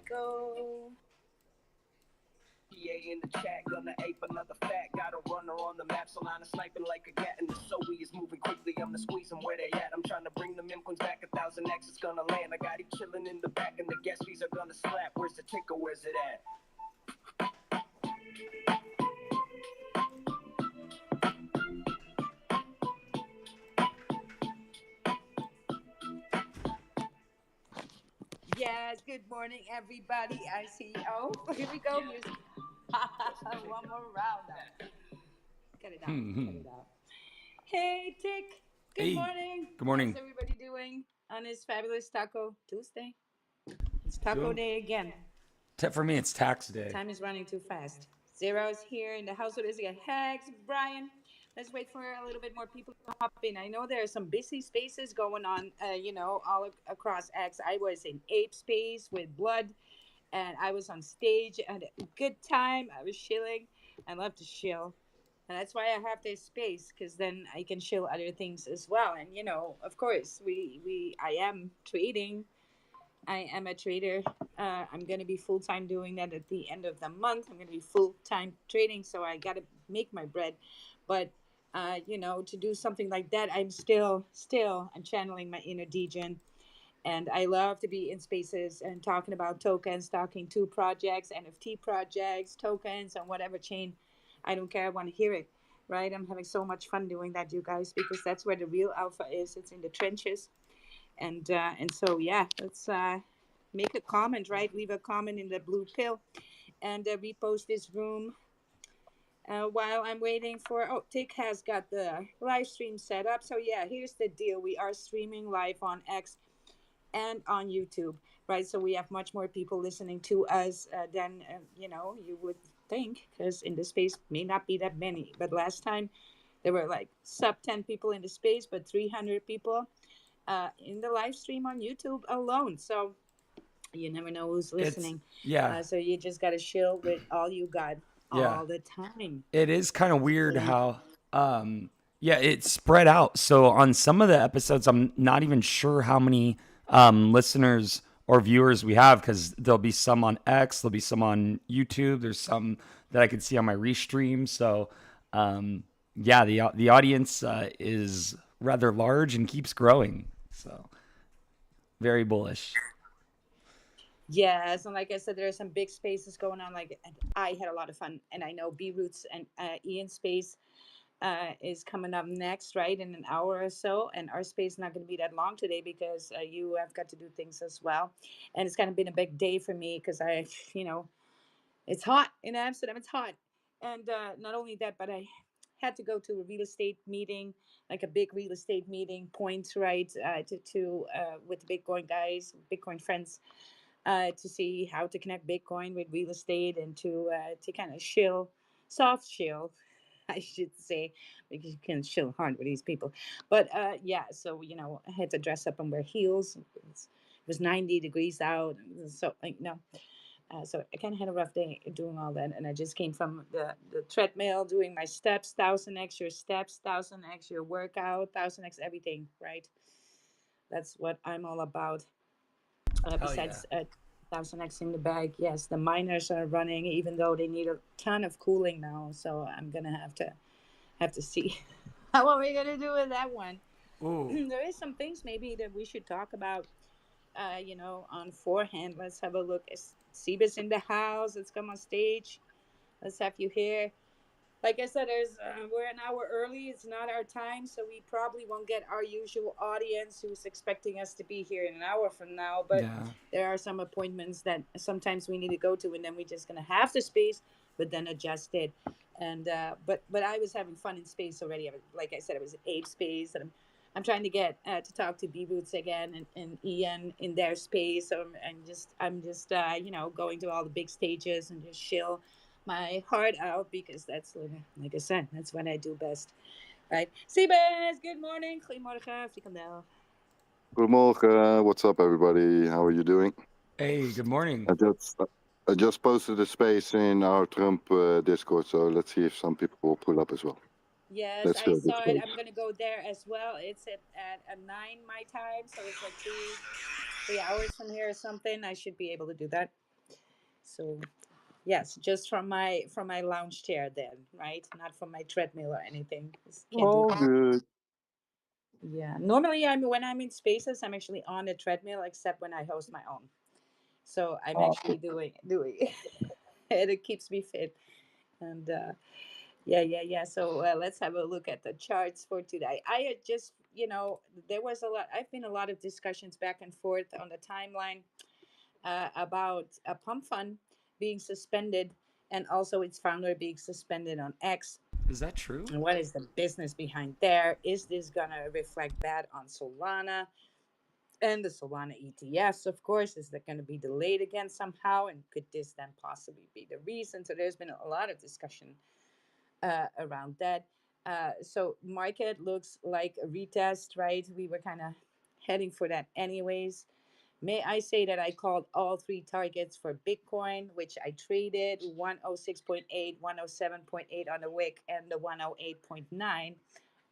go. EA in the chat, gonna ape another fat. Got a runner on the map, so line of sniping like a cat. And the Zoe is moving quickly, I'm the squeeze them where they at. I'm trying to bring the Mimquins back, 1000X is gonna land. I got him chilling in the back, and the gas fees are gonna slap. Where's the ticker, where's it at? Yes, good morning, everybody. I see. Oh, here we go. Music. One more round now. Cut it out. Cut it out. Hey, Tick. Good Hey, morning. good morning. How's everybody doing on this fabulous Taco Tuesday? It's Taco Doing- Day again. For me, it's tax day. Time is running too fast. Zero's here in the house with us again. Hags, Brian. Let's wait for a little bit more people to hop in. I know there are some busy spaces going on, all across X. I was in Ape Space with Blood, and I was on stage. I had a good time. I was chilling. I love to chill. And that's why I have this space, because then I can chill other things as well. And, of course, I am trading. I am a trader. I'm going to be full time doing that at the end of the month. I'm going to be full time trading, so I got to make my bread. But to do something like that, I'm channeling my inner Degen, and I love to be in spaces and talking about tokens, talking to projects, NFT projects, tokens, on whatever chain. I don't care. I want to hear it. Right? I'm having so much fun doing that, you guys, because that's where the real alpha is. It's in the trenches, and so yeah, let's make a comment, right? Leave a comment in the blue pill, and repost this room while I'm waiting for. Oh, Tick has got the live stream set up. So yeah, here's the deal: we are streaming live on X and on YouTube, right? So we have much more people listening to us than you would think, because in the space may not be that many. But last time there were like sub 10 people in the space, but 300 people in the live stream on YouTube alone. So you never know who's It's listening. yeah, So you just got to chill with all you got yeah. all the time. It is kind of So weird you, how yeah, it's spread out. So on some of the episodes, I'm not even sure how many listeners or viewers we have, because there'll be some on X, there'll be some on YouTube, there's some that I can see on my restream. So yeah, the audience is rather large and keeps growing. So very bullish. yes, and like I said, there are some big spaces going on. Like, and I had a lot of fun, and I know B Roots and Ian Space is coming up next, right, in an hour or so. And our space is not going to be that long today, because you have got to do things as well. And it's kind of been a big day for me, because it's hot in Amsterdam. It's hot, and not only that, but I had to go to a real estate meeting, like a big real estate meeting, point, right, to with the Bitcoin guys, Bitcoin friends, to see how to connect Bitcoin with real estate, and to kind of chill, soft chill, I should say, because you can chill hard with these people. But yeah, so I had to dress up and wear heels. It was 90 degrees out, so like no. So I kind of had a rough day doing all that, and I just came from the treadmill doing my steps, 1000x your steps, 1000x your workout, 1000x everything, right? That's what I'm all about. Hell yeah. Besides 1000x in the bag, yes, the miners are running, even though they need a ton of cooling now. So I'm gonna have to see how are we gonna do with that one. Ooh. There is some things maybe that we should talk about on forehand. Let's have a look. Is Seba's in the house? Let's come on stage. Let's have you here. Like I said, we're an hour early. It's not our time, so we probably won't get our usual audience who's expecting us to be here in an hour from now. But Yeah. there are some appointments that sometimes we need to go to, and then we're just gonna have the space, but then adjust it. And but I was having fun in space already. Like I said, I was at Ape Space, and I'm trying to get to talk to B Boots again, and Ian in their space. So I'm just going to all the big stages and just chill my heart out, because that's like I said, that's what I do best, right? Seabass, good morning. Goedemorgen, frikandel. Goedemorgen. What's up, everybody? How are you doing? Hey, good morning. I just I just posted a space in our Trump Discord, so let's see if some people will pull up as well. Yes, Let's I fill this saw it. I'm space. gonna go there as well. It's at 9 my time, so it's like three hours from here or something. I should be able to do that. So yes, just from my lounge chair then, right? Not from my treadmill or anything. Just can't do All that. good. Yeah. Normally I'm when I'm in spaces, I'm actually on a treadmill except when I host my own. So I'm actually doing and it keeps me fit. And yeah. So let's have a look at the charts for today. I had just, there was a lot. I've been a lot of discussions back and forth on the timeline about Pump Fund being suspended and also its founder being suspended on X. Is that true? And what is the business behind there? Is this gonna reflect bad on Solana and the Solana ETFs? Of course, is that going to be delayed again somehow? And could this then possibly be the reason? So there's been a lot of discussion around that. So market looks like a retest, right? We were kind of heading for that anyways. May I say that I called all three targets for Bitcoin, which I traded 106.8, 107.8 on the wick, and the 108.9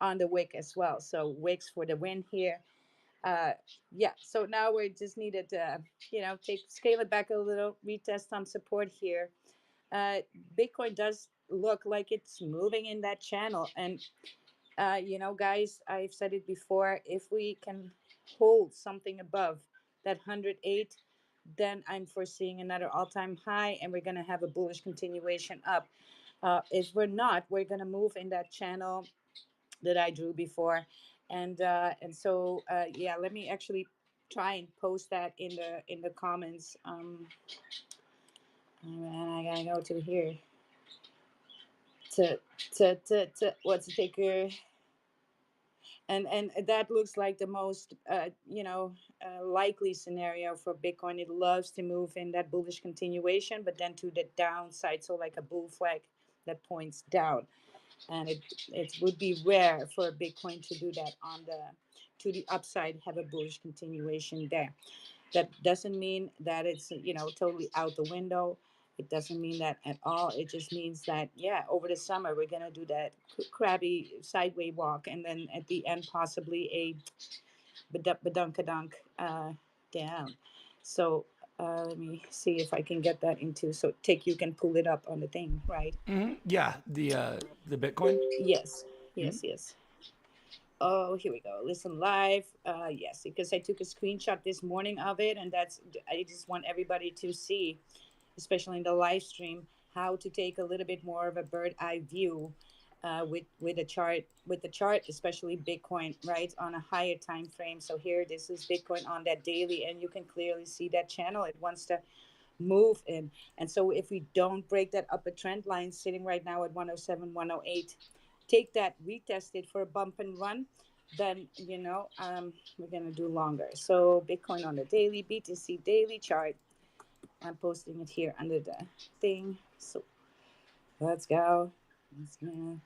on the wick as well. So wicks for the win here. uh yeah, so now we just needed to take scale it back a little, retest some support here. uh Bitcoin does look like it's moving in that channel, and guys, I've said it before, if we can hold something above that 108, then I'm foreseeing another all-time high, and we're going to have a bullish continuation up. If we're not, we're going to move in that channel that I drew before. And so yeah, let me actually try and post that in the comments. And I gotta go to here to what's the ticker, and that looks like the most likely scenario for Bitcoin. It loves to move in that bullish continuation, but then to the downside, so like a bull flag that points down. And it would be rare for Bitcoin to do that on the to the upside, have a bullish continuation there. That doesn't mean that it's totally out the window. It doesn't mean that at all. It just means that, yeah, over the summer we're gonna do that crabby sideway walk, and then at the end possibly a badunkadunk down. So let me see if I can get that into, so Tick, you can pull it up on the thing, right? Yeah, the Bitcoin. Yes, yes. Oh, here we go. Listen live. Yes, because I took a screenshot this morning of it, and I just want everybody to see, especially in the live stream, how to take a little bit more of a bird eye view with the chart, especially Bitcoin, right, on a higher time frame. So here, this is Bitcoin on that daily, and you can clearly see that channel. It wants to move in. And so if we don't break that upper trend line sitting right now at 107, 108, take that, retest it for a bump and run, then we're gonna do longer. So Bitcoin on the daily, BTC daily chart. I'm posting it here under the thing. So let's go. Let's go.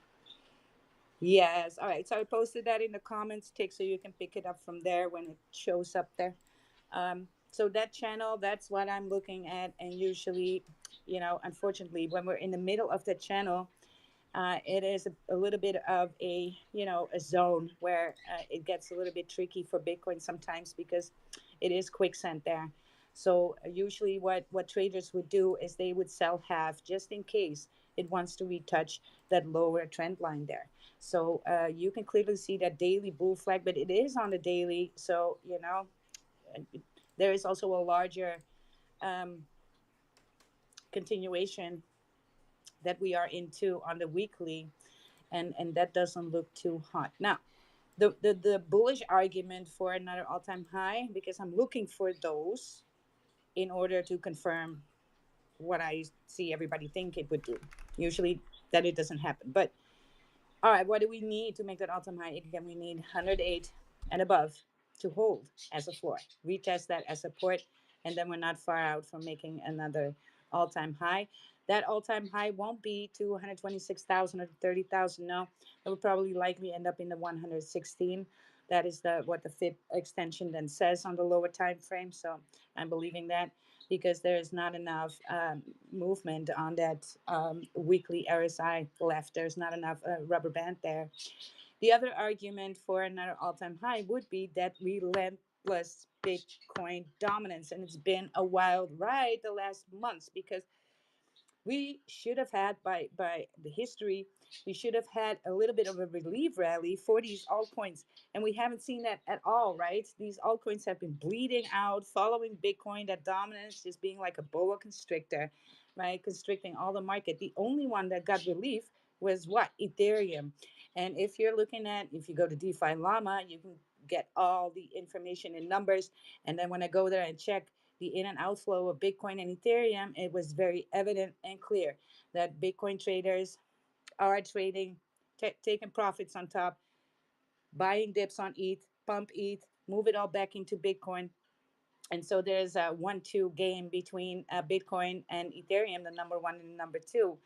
Yes. All right. So I posted that in the comments, Tick, so you can pick it up from there when it shows up there. So that channel, that's what I'm looking at. And usually, unfortunately, when we're in the middle of the channel, it is a little bit of a zone where it gets a little bit tricky for Bitcoin sometimes, because it is quicksand there. So usually what traders would do is they would sell half just in case it wants to retouch that lower trend line there. So you can clearly see that daily bull flag, but it is on the daily. So there is also a larger um, continuation that we are into on the weekly, and that doesn't look too hot. Now, the bullish argument for another all-time high, because I'm looking for those in order to confirm what I see everybody think it would do. Usually that it doesn't happen. But all right, what do we need to make that all-time high? Again, we need 108 and above to hold as a floor. Retest that as support, and then we're not far out from making another all-time high. That all-time high won't be to 126,000 or 30,000. No, it will probably likely end up in the 116. That is what the FIB extension then says on the lower time frame. So I'm believing that, because there is not enough movement on that weekly RSI left. There's not enough rubber band there. The other argument for another all-time high would be that plus Bitcoin dominance. And it's been a wild ride the last months because we should have had by the history, we should have had a little bit of a relief rally for these altcoins, and we haven't seen that at all. Right, these altcoins have been bleeding out following Bitcoin. That dominance is being like a boa constrictor, right, constricting all the market. The only one that got relief was what? Ethereum. And if you're looking at, if you go to DeFi Llama, you can get all the information in numbers. And then when I go there and check the in and outflow of Bitcoin and Ethereum, it was very evident and clear that Bitcoin traders are trading, taking profits on top, buying dips on ETH, pump ETH, move it all back into Bitcoin. And so there's a 1-2 game between Bitcoin and Ethereum, the number one and the number two,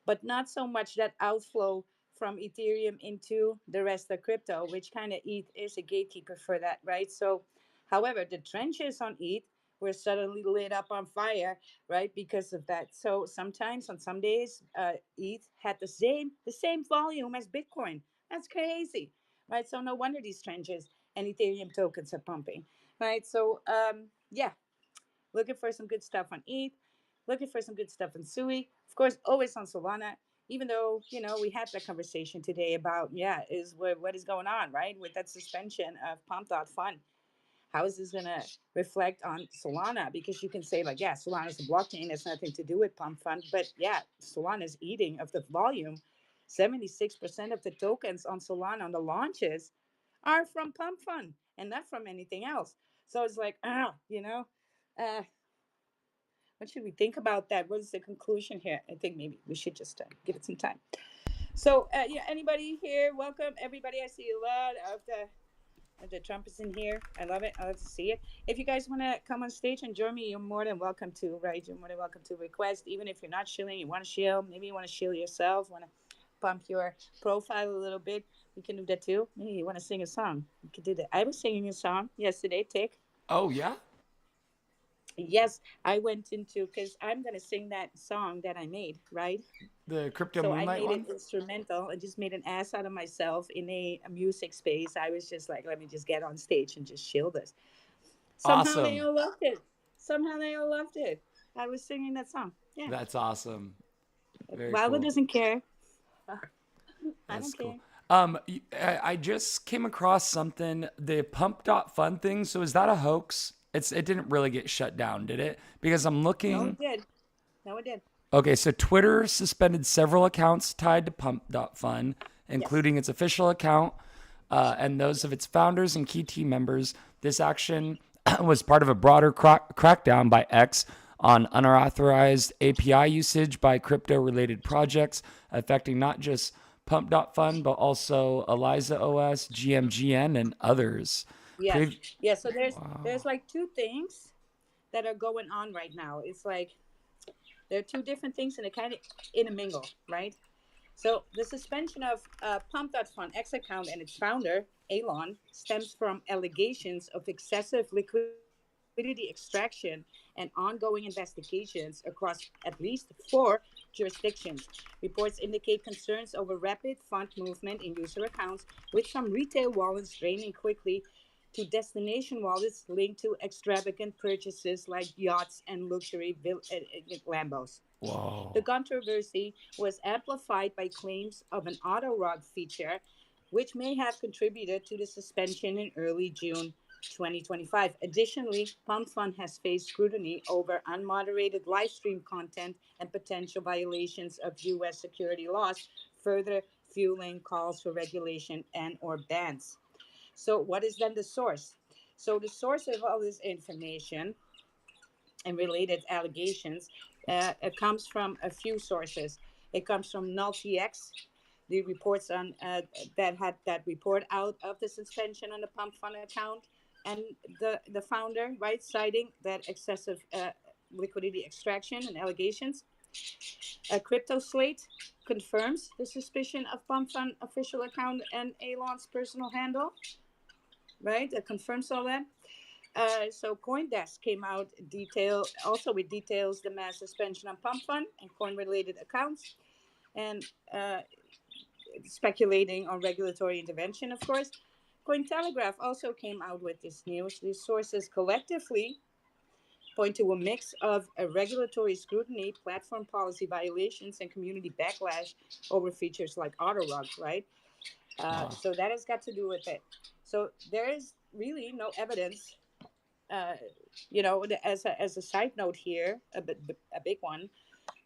but not so much that outflow from Ethereum into the rest of crypto, which kind of ETH is a gatekeeper for that, right? So, however, the trenches on ETH were suddenly lit up on fire, right, because of that. So sometimes on some days, ETH had the same volume as Bitcoin. That's crazy, right? So no wonder these trenches and Ethereum tokens are pumping, right? So yeah, looking for some good stuff on ETH, looking for some good stuff on Sui. Of course, always on Solana. Even though we had that conversation today about is what is going on, right, with that suspension of Pump.Fun. How is this going to reflect on Solana? Because you can say like, yeah, Solana is a blockchain. It's nothing to do with Pump Fund. But yeah, Solana is eating of the volume. 76% of the tokens on Solana on the launches are from Pump Fund and not from anything else. So it's like, uh, what should we think about that? What is the conclusion here? I think maybe we should just give it some time. So, yeah, anybody here? Welcome, everybody. I see a lot of the Trump is in here. I love it. I love to see it. If you guys want to come on stage and join me, you're more than welcome to, right? You're more than welcome to request. Even if you're not shilling, you want to shill, maybe you want to shill yourself, want to pump your profile a little bit, you can do that too. Maybe you want to sing a song, you can do that. I was singing a song yesterday, Tic. Oh yeah. Yes, I went into, because I'm going to sing that song that I made, right? The Crypto So I Moonlight made it one. instrumental. I just made an ass out of myself in a music space. I was just like, let me just get on stage and just chill this. Somehow they Awesome. all loved it. Somehow they all loved it. I was singing that song. Yeah. That's awesome. Very Wilder cool. doesn't care. I That's don't cool. care. I just came across something, the Pump.Fun thing. So is that a hoax? It didn't really get shut down, did it? Because I'm No, looking. it did. No, it did. Okay, so Twitter suspended several accounts tied to Pump.Fun, Yes. including its official account and those of its founders and key team members. This action was part of a broader crackdown by X on unauthorized API usage by crypto related projects, affecting not just Pump.Fun, but also Eliza OS, GMGN, and others. Yes. Prev- Yes. So there's like two things that are going on right now. It's like there are two different things and they kind of intermingle, right? So the suspension of Pump.Fun X account and its founder, Elon, stems from allegations of excessive liquidity extraction and ongoing investigations across at least 4 jurisdictions. Reports indicate concerns over rapid fund movement in user accounts, with some retail wallets draining quickly to destination wallets linked to extravagant purchases like yachts and luxury Lambos. The Whoa. controversy was amplified by claims of an auto rog feature, which may have contributed to the suspension in early June 2025. Additionally, Pump Fund has faced scrutiny over unmoderated live stream content and potential violations of U.S. security laws, further fueling calls for regulation and or bans. So, what is then the source? So, the source of all this information and related allegations, it comes from a few sources. It comes from NullTX, the reports on that had that report out of the suspension on the Pump Fund account, and the founder, right, citing that excessive liquidity extraction and allegations. A crypto slate confirms the suspicion of Pump Fund official account and Elon's personal handle, right? It confirms all that. So CoinDesk came out detail also with details the mass suspension on Pump Fund and coin related accounts, and speculating on regulatory intervention, of course. Cointelegraph also came out with this news. These sources collectively point to a mix of a regulatory scrutiny, platform policy violations, and community backlash over features like Autorug, right? Wow. So that has got to do with it. So there is really no evidence. Uh, as a side note here, a big one.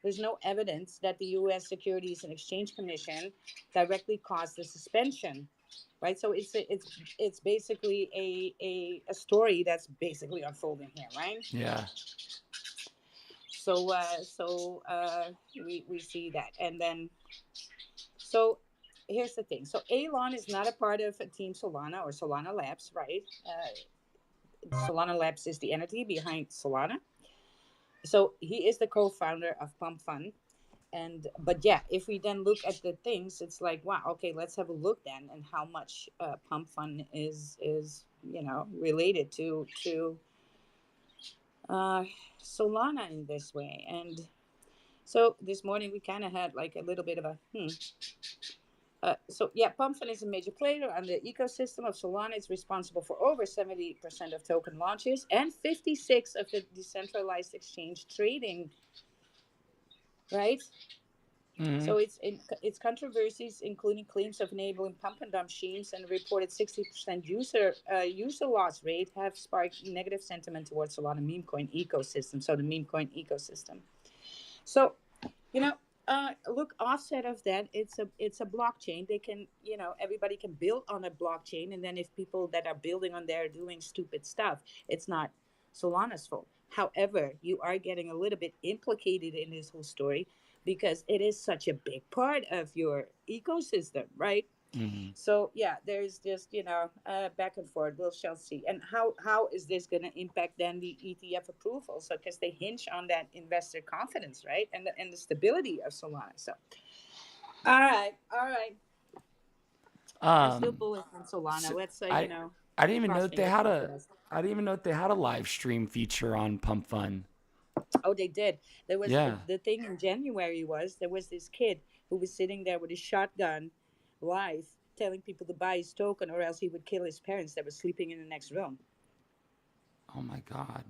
There's no evidence that the U.S. Securities and Exchange Commission directly caused the suspension, right? So it's basically a story that's basically unfolding here, right? Yeah. We see that, and then so here's the thing. So Elon is not a part of Team Solana or Solana Labs, right? Solana Labs is the entity behind Solana. So he is the co-founder of Pump Fund. And but yeah, if we then look at the things, it's like, wow, okay, let's have a look then and how much Pump Fund is related to uh, Solana in this way. And so this morning we kind of had like a little bit of a so yeah, Pump Fund is a major player on the ecosystem of Solana. It's responsible for over 70% of token launches and 56 of the decentralized exchange trading, right? Hmm. So its controversies, including claims of enabling pump and dump schemes and a reported 60% user loss rate, have sparked negative sentiment towards Solana meme coin ecosystem. So the meme coin ecosystem. So you know, look, offset of that, it's a blockchain. They can, everybody can build on a blockchain, and then if people that are building on there are doing stupid stuff, it's not Solana's fault. However, you are getting a little bit implicated in this whole story because it is such a big part of your ecosystem, right? Hmm. So yeah, there's just back and forth. We shall see. And how is this going to impact then the ETF approval? So because they hinge on that investor confidence, right, and the stability of Solana. So all right. I'm still Um, bullish on Solana. so Let's I I didn't even know cross that they fingers, had hope for a this. I didn't even know that they had a live stream feature on Pump Fun. Oh, they did. There was Yeah. the thing in January was there was this kid who was sitting there with a shotgun, live, telling people to buy his token or else he would kill his parents that were sleeping in the next room. Oh my God.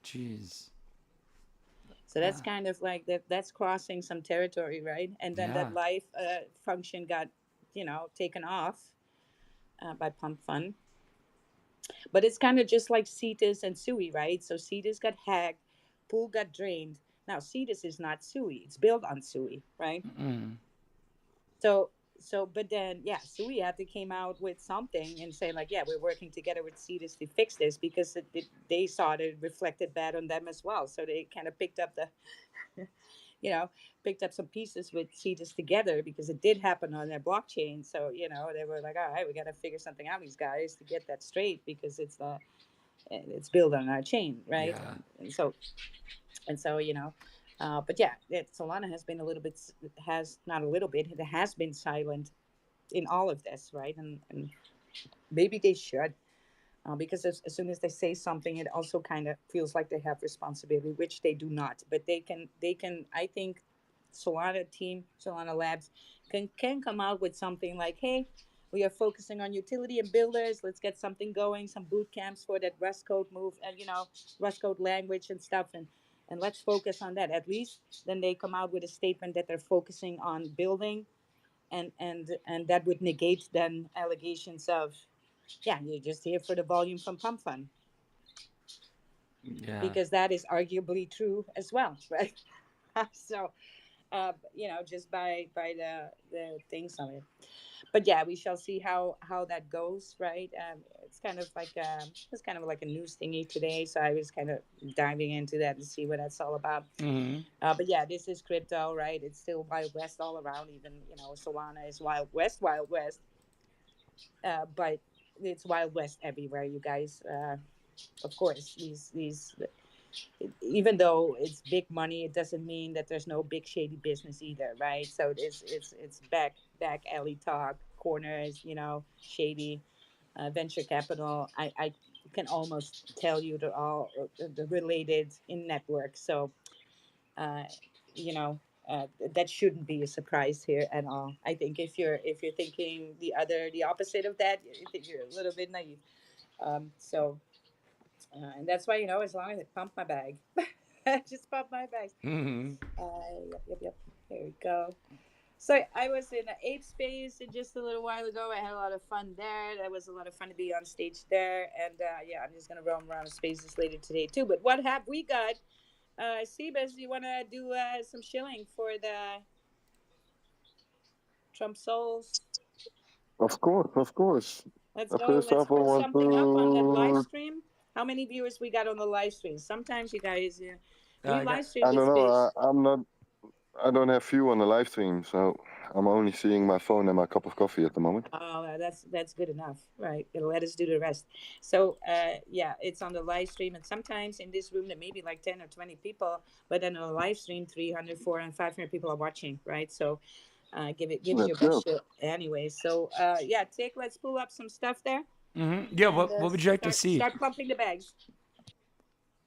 Jeez. So that's kind of like that's crossing some territory, right? And then that Yeah. live function got, taken off by Pump Fun. But it's kind of just like Cetus and Sui, right? So Cetus got hacked, Pool got drained. Now Cetus is not Sui; it's built on Sui, right? Mm. But then yeah, Sui had to came out with something and say like, yeah, we're working together with Cetus to fix this because they saw it reflected bad on them as well. So they kind of picked up the you know, picked up some pieces with Cetus together because it did happen on their blockchain. So, they were like, all right, we got to figure something out, these guys, to get that straight because it's built on our chain, right? Yeah. But yeah, Solana has been a little bit, has not a little bit, it has been silent in all of this, right? And maybe they should. Because as soon as they say something, it also kind of feels like they have responsibility, which they do not. But they can. I think Solana Labs can come out with something like, hey, we are focusing on utility and builders. Let's get something going, some boot camps for that Rust code move, and Rust code language and stuff, and let's focus on that. At least then they come out with a statement that they're focusing on building, and that would negate then allegations of yeah, you're just here for the volume from Pump Fund Yeah. because that is arguably true as well, right? So, just by the things on it. But yeah, we shall see how that goes, right? It's kind of like a news thingy today, so I was kind of diving into that to see what that's all about. Hmm. But yeah, this is crypto, right? It's still Wild West all around. Even Solana is Wild West, Wild West. But it's Wild West everywhere, you guys. Of course, these even though it's big money, it doesn't mean that there's no big shady business either, right? So it's back alley talk, corners, shady venture capital. I can almost tell you they're all related in network. So uh, you know That shouldn't be a surprise here at all. I think if you're thinking the opposite of that, I think you're a little bit naive. So and that's why, as long as I pump my bag, just pump my bags. Hmm. Yep. Here we go. So I was in an ape space just a little while ago. I had a lot of fun there. That was a lot of fun to be on stage there. And yeah, I'm just gonna roam around spaces later today too. But what have we got? Seabass, you wanna do some shilling for the Trump souls? Of course, of course. Let's go. First Let's off, I put want something up on that live to. stream. How many viewers we got on the live stream? Sometimes you guys, we I got. live stream I this don't know. space. I'm not. I don't have view on the live stream, so I'm only seeing my phone and my cup of coffee at the moment. Oh, that's good enough, right? It'll let us do the rest. So, yeah, it's on the live stream, and sometimes in this room there may be like 10 or 20 people, but then on the live stream, 300, 400, 500 people are watching, right? So, give it your Let's go. best shot anyway. So, yeah, Tick, let's pull up some stuff there Yeah. and What would you like to see? start pumping the bags.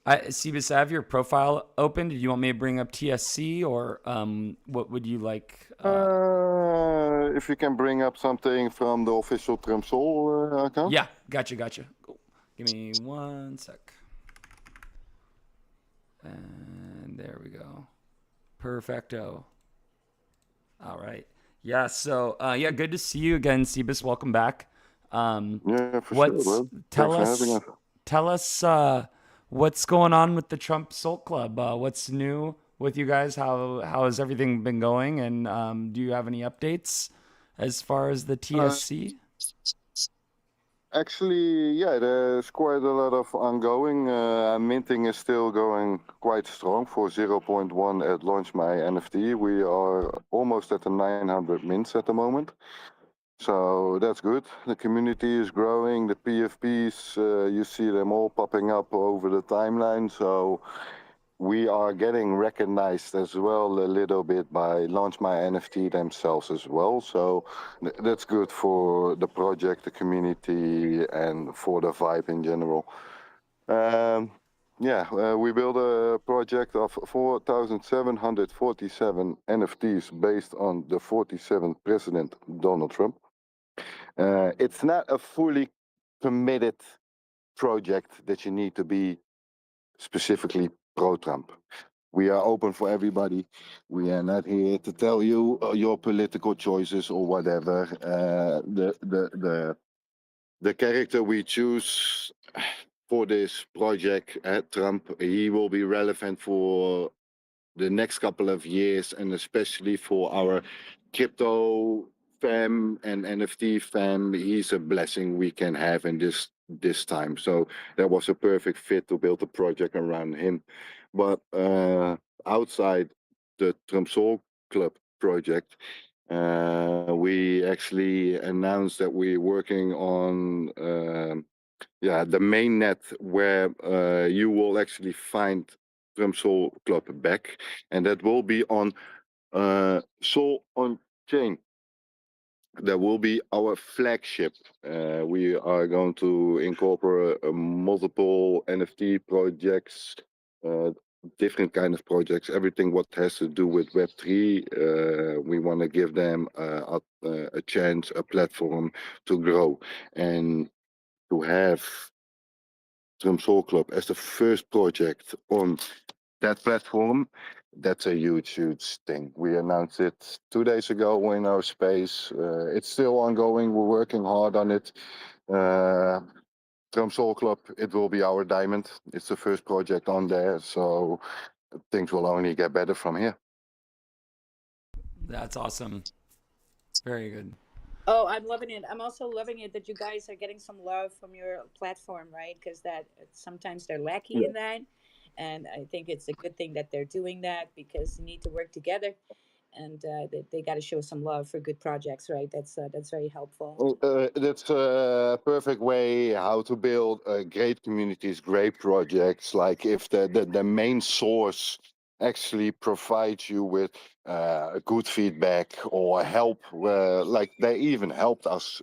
Sebas, I have your profile open. Did you want me to bring up TSC or what would you like? If you can bring up something from the official Trumsol account. Yeah, gotcha. Cool. Give me one sec. And there we go. Perfecto. All right. Yeah. So yeah, good to see you again, Sebas. Welcome back. Yeah, for sure, What's bro. Thanks for having us. tell us what's going on with the Trump Soul Club? What's new with you guys? How has everything been going? And do you have any updates as far as the Uh, TSC? Actually, yeah, there's quite a lot of ongoing. Minting is still going quite strong for zero point 0.1 at launch my NFT. We are almost at the 900 mints at the moment. So that's good. The community is growing. The PFPs, you see them all popping up over the timeline. So we are getting recognized as well a little bit by Launch My NFT themselves as well. So that's good for the project, the community, and for the vibe in general. Um, yeah, we built a project of 4,747 NFTs based on the 47th President Donald Trump. It's not a fully committed project that you need to be specifically pro-Trump. We are open for everybody. We are not here to tell you your political choices or whatever. The character we choose for this project at Trump, he will be relevant for the next couple of years, and especially for our crypto fam and NFT fam. He's a blessing we can have in this time. So that was a perfect fit to build a project around him. But outside the Trump Soul Club project, we actually announced that we're working on yeah, the main net where you will actually find Drum Soul Club back, and that will be on Soul on Chain. That will be our flagship. We are going to incorporate multiple NFT projects, uh, different kind of projects, everything what has to do with Web3. We want to give them a chance, a platform to grow, and to have Drum Soul Club as the first project on that platform, that's a huge thing. We announced it 2 days ago in our space. It's still ongoing. We're working hard on it. Uh, Drum Soul Club, it will be our diamond. It's the first project on there, so things will only get better from here. That's awesome. Very good. Oh, I'm loving it. I'm also loving it that you guys are getting some love from your platform, right? Because that sometimes they're lacking Yeah. in that, and I think it's a good thing that they're doing that because you need to work together, and they got to show some love for good projects, right? That's very helpful. That's a perfect way how to build great communities, great projects. Like if the main source actually provide you with good feedback or help. Like they even helped us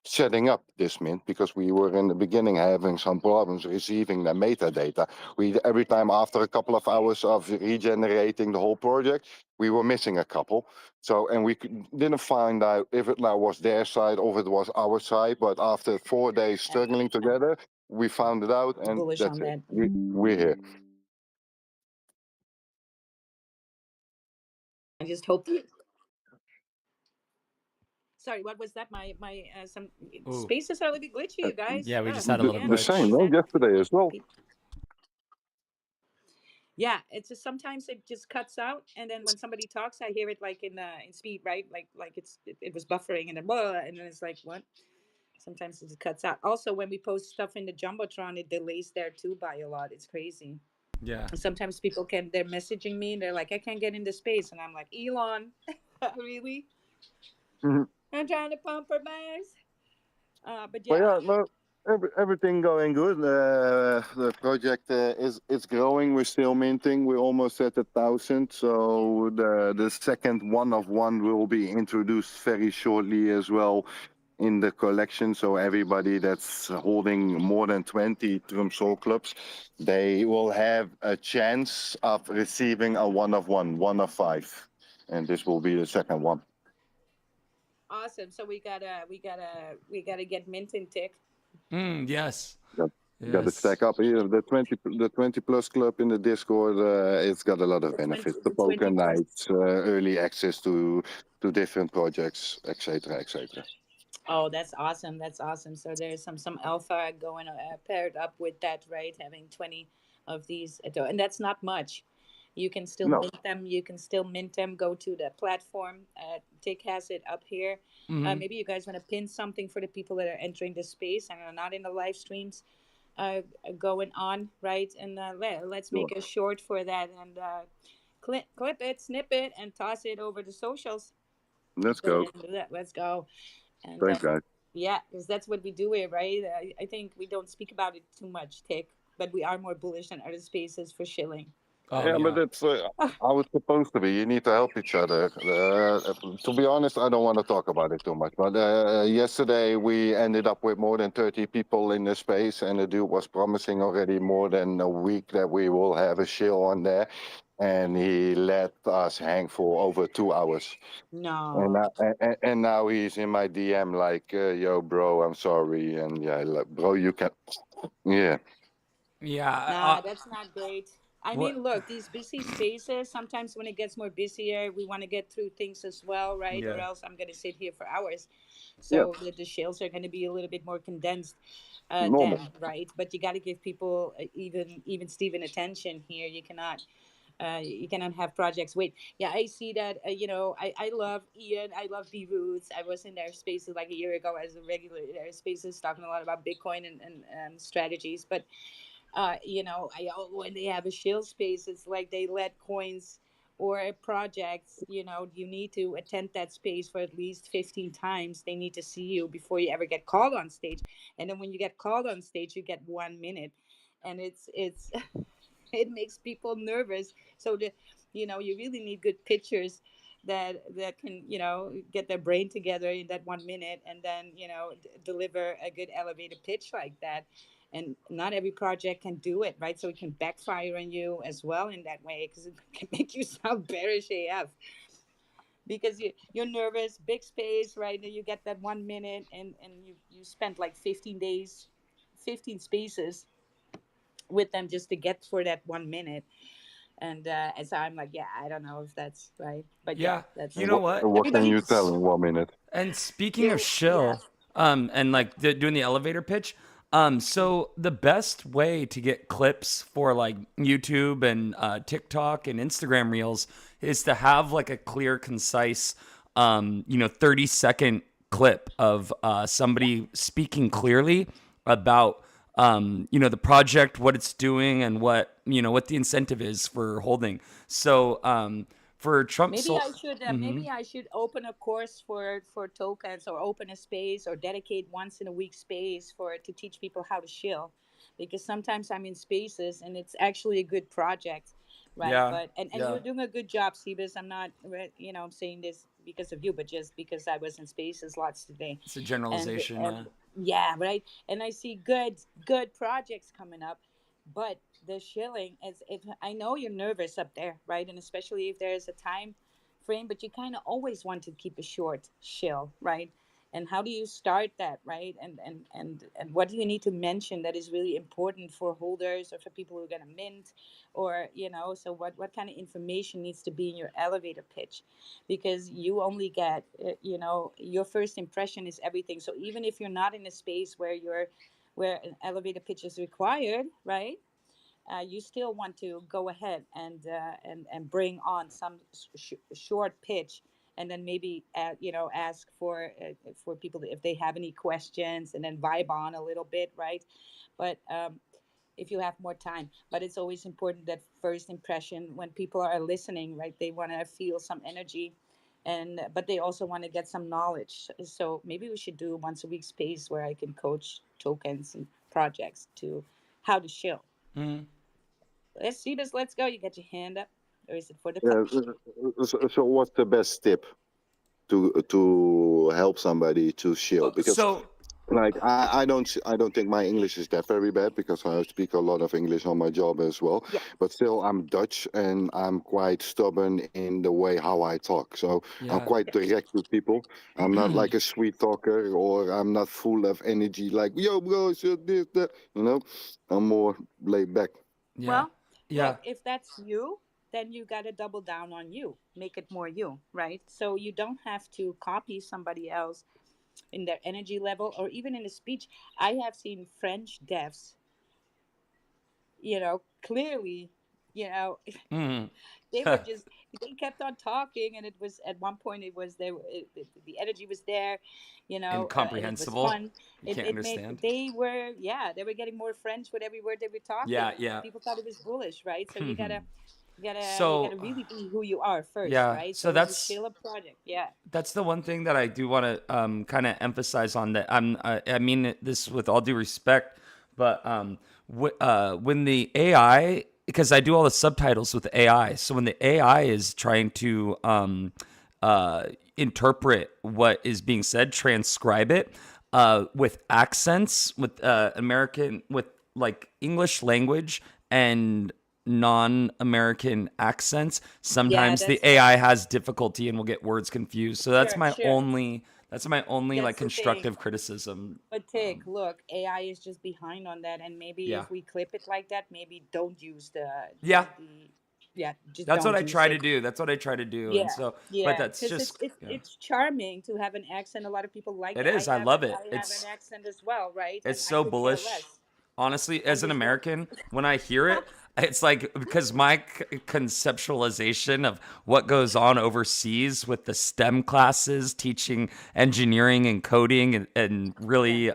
setting up this mint because we were in the beginning having some problems receiving the metadata. We every time after a couple of hours of regenerating the whole project, we were missing a couple. So and didn't find out if it now was their side or if it was our side. But after 4 days Yeah, struggling together, we found it out, and bullish that's on it. that. We're here. I just hope. Sorry, what was that? My some Ooh. spaces are a little bit glitchy, you guys. Yeah, we just had a little Again, The sorry same, glitch. for no, that. yesterday as well. Peop- Yeah, it's just sometimes it just cuts out, and then when somebody talks, I hear it like in speed, right? Like it was buffering, and then blah, and then it's like what? Sometimes it just cuts out. Also, when we post stuff in the jumbotron, it delays there too by a lot. It's crazy. Yeah. And sometimes people can they're messaging me and they're like, I can't get into space, and I'm like, Elon, really? Mhm. I'm trying to pump her bags. But But yeah. yeah, no, everything going good. The project is growing. We're still minting. We're almost at 1,000. So the second one of one will be introduced very shortly as well in the collection. So everybody that's holding more than 20 Drum Soul clubs, they will have a chance of receiving a one of five, and this will be the second one. Awesome. So we gotta get mint and tick. Yes. Got, got to Yes. stack up here. The 20 plus club in the Discord. It's got a lot of The benefits. 20 The the poker 20 plus. nights, early access to different projects, etc., etc. Oh, that's awesome. That's awesome. So there's some alpha going paired up with that, right? Having 20 of these, and that's not much. You can still No, mint them. You can still mint them. Go to the platform. Tick has it up here. Hmm. Maybe you guys want to pin something for the people that are entering the space and are not in the live streams going on, right? And let's sure. make a short for that and clip it, snip it, and toss it over the socials. Let's Go go. ahead and do that. Let's go. And Thanks, guys. yeah, because that's what we do here, right? I think we don't speak about it too much, Tick, but we are more bullish than other spaces for shilling. Oh Yeah, but yeah. it's how it's supposed to be. You need to help each other. To be honest, I don't want to talk about it too much. But yesterday we ended up with more than 30 people in the space, and the dude was promising already more than a week that we will have a shill on there, and he let us hang for over 2 hours. And No, now, and now he's in my DM like, "Yo, bro, I'm sorry." And yeah, like, bro, you can, yeah, Yeah. nah, that's not great. I What? mean, look, these busy spaces, sometimes when it gets more busier, we want to get through things as well, right? Or Yeah. else I'm going to sit here for hours. yeah, So the shills are going to be a little bit more condensed normal. then, right? But you got to give people even Steven attention here. You cannot have projects wait. Yeah, I see that. I love Ian. I love B Roots. I was in their spaces like a year ago as a regular in their spaces talking a lot about Bitcoin and strategies. But when they have a shield space, it's like they let coins or projects. You need to attend that space for at least 15 times. They need to see you before you ever get called on stage. And then when you get called on stage, you get 1 minute, and it's it makes people nervous. So you really need good pitchers that can get their brain together in that 1 minute, and then deliver a good elevator pitch like that. And not every project can do it, right? So it can backfire on you as well in that way, because it can make you sound bearish AF, because you're nervous, big space, right? And you get that 1 minute, and you spent like 15 days, 15 spaces with them just to get for that 1 minute. And so I'm like, yeah, I don't know if that's right, but yeah, Yeah. that's You And know what? what can everybody. you tell in 1 minute? And speaking of Yeah. shill, and like doing the elevator pitch, so the best way to get clips for like YouTube and TikTok and Instagram Reels is to have like a clear, concise, 30-second clip of somebody speaking clearly about the project, what it's doing, and what the incentive is for holding. So for Trump Maybe Sol- I should open a course for tokens, or open a space, or dedicate once in a week space for to teach people how to shill, because sometimes I'm in spaces and it's actually a good project, right? Yeah. And Yeah. you're doing a good job, Sebas. I'm not, I'm saying this because of you, but just because I was in spaces lots today, It's a and generalization. Yeah. yeah, right. And I see good projects coming up, but the shilling is. If I know you're nervous up there, right, and especially if there's a time frame, but you kind of always want to keep a short shill, right? And how do you start that, right? And what do you need to mention that is really important for holders or for people who are going to mint, or so what kind of information needs to be in your elevator pitch, because you only get your first impression is everything. So even if you're not in a space where an elevator pitch is required, right, you still want to go ahead and bring on some short pitch, and then maybe ask for people if they have any questions, and then vibe on a little bit, right? But if you have more time, but it's always important that first impression when people are listening, right, they want to feel some energy, and but they also want to get some knowledge. So maybe we should do once a week space where I can coach tokens and projects to how to shill. Mm. Let's see this. Let's go. You got your hand up, or is it for the Yeah. coach? So what's the best tip to help somebody to shield? Because So like I don't think my English is that very bad because I speak a lot of English on my job as well. Yeah. But still, I'm Dutch and I'm quite stubborn in the way how I talk. So I'm yeah. quite Yeah. direct with people. I'm not like a sweet talker, or I'm not full of energy like yo bro, so this that. I'm more laid back. Yeah. Well, Yeah. look, if that's you, then you got to double down on you. Make it more you, right? So you don't have to copy somebody else in their energy level or even in a speech. I have seen French devs, clearly, you know, Mm. they were just they kept on talking, and it was at one point it was they were the energy was there, and it was Incomprehensible. fun. You it, can't it made understand. they were getting more French with every word they were Yeah. talking. Yeah. People thought it was bullish, right? So you gotta So really be who you are first, yeah. right? So So you shill a project. Yeah. that's the one thing that I do want to kind of emphasize on that. I mean this with all due respect, but when the AI, because I do all the subtitles with AI, so when the AI is trying to uh, interpret what is being said, transcribe it with accents, with American, with like English language and non-American accents, Yeah, sometimes the that's AI has difficulty and will get words confused. So sure, sure. that's my only like That's the thing. constructive criticism. But take look, AI is just behind on that, and maybe Yeah. if we clip it like that, maybe don't use Yeah. the yeah, just That's what don't I use try to it. do. That's what I try to do. And Yeah, so, but yeah, that's because just, it's yeah, it's charming to have an accent. A lot of people like it it. is. I love it. I have an accent as well, right? It's And I so could care bullish. less. Honestly, I as an just don't. American, when I hear it, it's like because my conceptualization of what goes on overseas with the STEM classes teaching engineering and coding and Yeah. really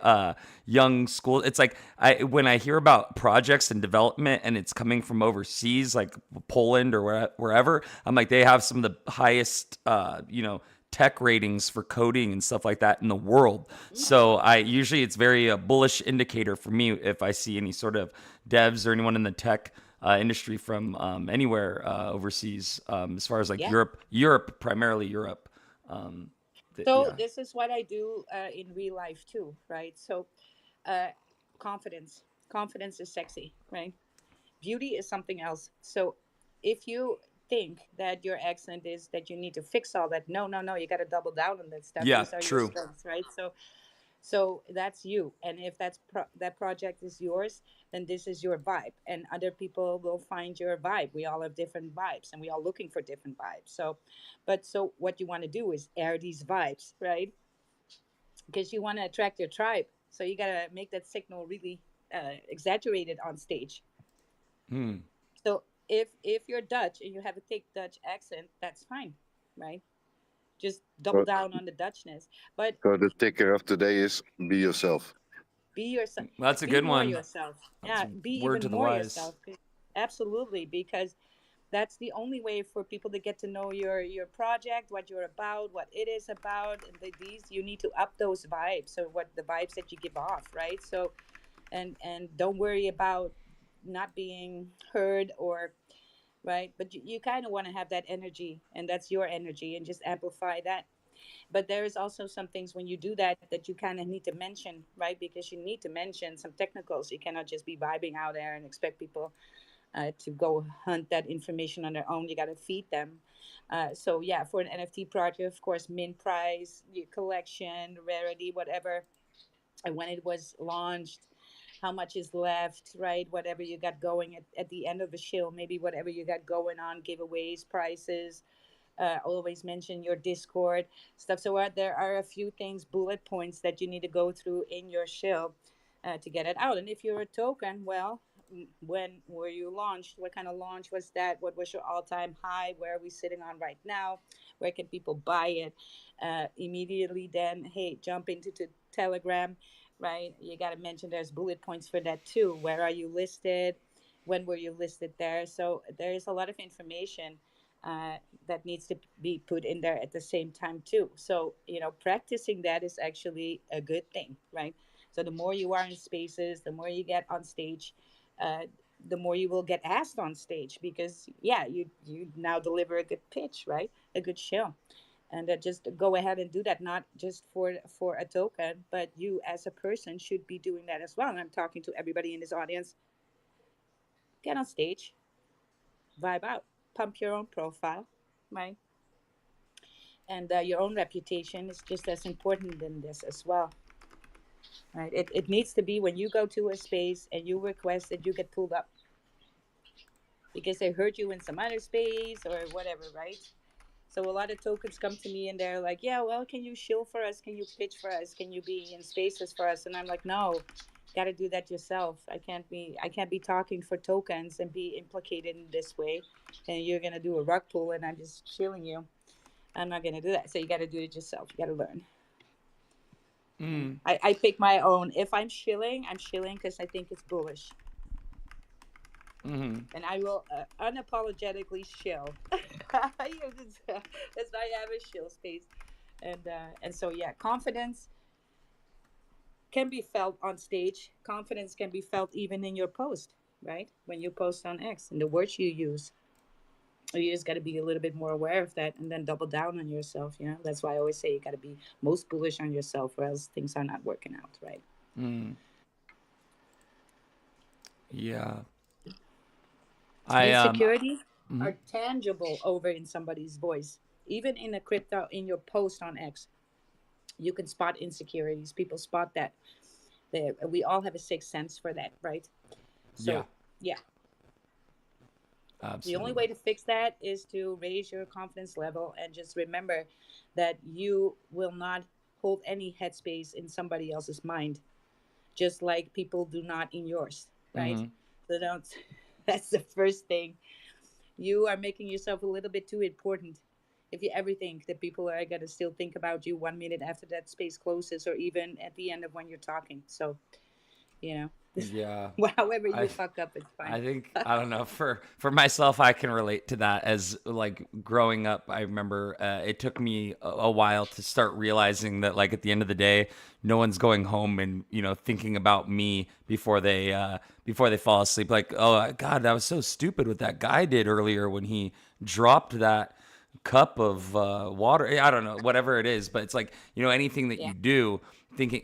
young school, it's like when I hear about projects and development and it's coming from overseas, like Poland or wherever, I'm like they have some of the highest, tech ratings for coding and stuff like that in the world. So I usually it's very a bullish indicator for me if I see any sort of devs or anyone in the tech industry from anywhere overseas, as far as like Yeah. Europe, primarily Europe. So Yeah, this is what I do in real life too, right? So, uh, confidence. Confidence is sexy, right? Beauty is something else. So if you think that your accent is that you need to fix all that, no, no, no, you got to double down on that stuff. yeah, These are your true. strengths, right? So that's you, and if that project is yours, then this is your vibe, and other people will find your vibe. We all have different vibes, and we all looking for different vibes. So what you want to do is air these vibes, right? Because you want to attract your tribe, so you got to make that signal really exaggerated on stage. Hmm. So if you're Dutch and you have a thick Dutch accent, that's fine, right? Just double So, down on the Dutchness, but so the ticker of today is be yourself. be yourself. That's a Be good more one. yourself. That's Yeah, a be word even to the more wise. yourself. Absolutely, because that's the only way for people to get to know your project, what you're about, what it is about, and these you need to up those vibes. So what the vibes that you give off, right? So and don't worry about not being heard, or right? But you kind of want to have that energy, and that's your energy, and just amplify that. But there is also some things when you do that you kind of need to mention, right? Because you need to mention some technicals. You cannot just be vibing out there and expect people to go hunt that information on their own. You got to feed them. So yeah, for an NFT project, of course, mint price, your collection, rarity, whatever, and when it was launched, how much is left, right? Whatever you got going at the end of the show, maybe whatever you got going on, giveaways, prices, always mention your Discord stuff. So there are a few things, bullet points that you need to go through in your shill to get it out. And if you're a token, well, when were you launched? What kind of launch was that? What was your all-time high? Where are we sitting on right now? Where can people buy it? Immediately then, hey, jump into Telegram, right? You got to mention there's bullet points for that too. Where are you listed? When were you listed there? So there is a lot of information uh, that needs to be put in there at the same time too. So practicing that is actually a good thing, right? So the more you are in spaces, the more you get on stage, uh, the more you will get asked on stage, because yeah, you now deliver a good pitch, right? A good show. And just go ahead and do that, not just for a token, but you as a person should be doing that as well. And I'm talking to everybody in this audience. Get on stage, vibe out, pump your own profile, right? And your own reputation is just as important than this as well, right? It needs to be when you go to a space and you request that you get pulled up because they heard you in some other space or whatever, right? So a lot of tokens come to me and they're like, yeah, well, can you shill for us? Can you pitch for us? Can you be in spaces for us? And I'm like, no, got to do that yourself. I can't be talking for tokens and be implicated in this way, and you're gonna do a rug pull and I'm just shilling you. I'm not gonna do that. So you got to do it yourself. You got to learn. Mm. I pick my own. If I'm shilling because I think it's bullish, Mm-hmm. and I will unapologetically shill. That's why I have a shill space, and so yeah, confidence can be felt on stage. Confidence can be felt even in your post, right? When you post on X and the words you use. You just got to be a little bit more aware of that and then double down on yourself. That's why I always say you got to be most bullish on yourself, or else things are not working out, right? Mm. Yeah. I Insecurity mhm. are tangible over in somebody's voice. Even in a crypto, in your post on X, you can spot insecurities. People spot that. We all have a sixth sense for that, right? Yeah, So yeah, the only way absolutely. to fix that is to raise your confidence level and just remember that you will not hold any headspace in somebody else's mind, just like people do not in yours, right? Mm-hmm. So don't. That's the first thing. You are making yourself a little bit too important if you ever think that people are going to still think about you 1 minute after that space closes, or even at the end of when you're talking. So you know Yeah. however you I fuck up, it's fine. I think I don't know, for myself I can relate to that. As like growing up, I remember it took me a while to start realizing that like at the end of the day no one's going home and thinking about me before they fall asleep, like, oh god, that was so stupid what that guy did earlier when he dropped that cup of water. I don't know, whatever it is, but it's like, anything that Yeah. you do,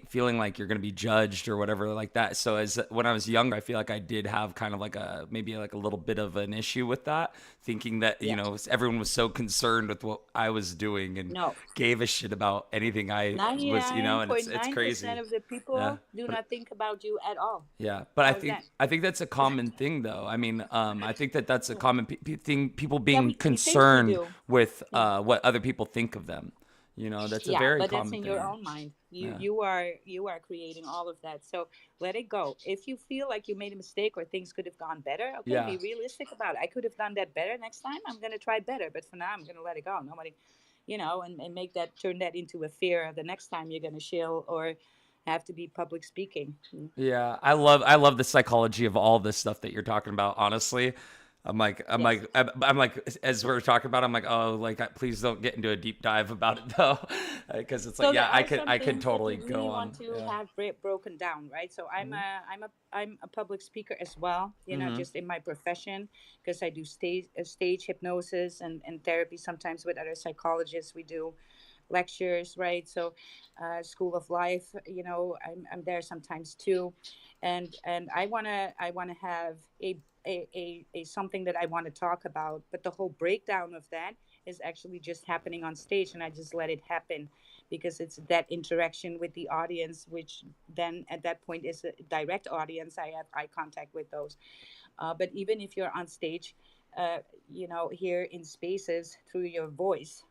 feeling like you're going to be judged or whatever like that. So as when I was younger, I feel like I did have kind of like maybe like a little bit of an issue with that, thinking that, Yeah. everyone was so concerned with what I was doing and No. gave a shit about anything I was, and it's 99.9% crazy. of the Yeah. people do But not think about you at all. yeah, but I How is think that? I think that's a common thing, though. I mean, I think that that's a common thing. People Yeah, being we think we concerned do. with Yeah. what other people think of them. That's a Yeah, very but that's common in your thing. own mind. you Yeah, you are you are creating all of that, so let it go. If you feel like you made a mistake or things could have gone better, okay, yeah, be realistic about it. I could have done that better. Next time I'm going to try better, but for now I'm going to let it go. Nobody, and make that, turn that into a fear the next time you're going to shill or have to be public speaking. yeah. I love the psychology of all this stuff that you're talking about. Honestly, Yes. I'm like, as we're talking about, I'm like, oh, like, please don't get into a deep dive about it though, because it's like, So there yeah, are some I could things that totally you go really want on. to Yeah. have broken down, right? So I'm a public speaker as well, you know, Mm-hmm. just in my profession, because I do stage hypnosis and therapy sometimes with other psychologists. We do lectures, right? So, School of Life, you know, I'm there sometimes too, and I wanna have a something that I want to talk about, but the whole breakdown of that is actually just happening on stage, and I just let it happen because it's that interaction with the audience, which then at that point is a direct audience. I have eye contact with those, but even if you're on stage, uh, you know, here in spaces through your voice,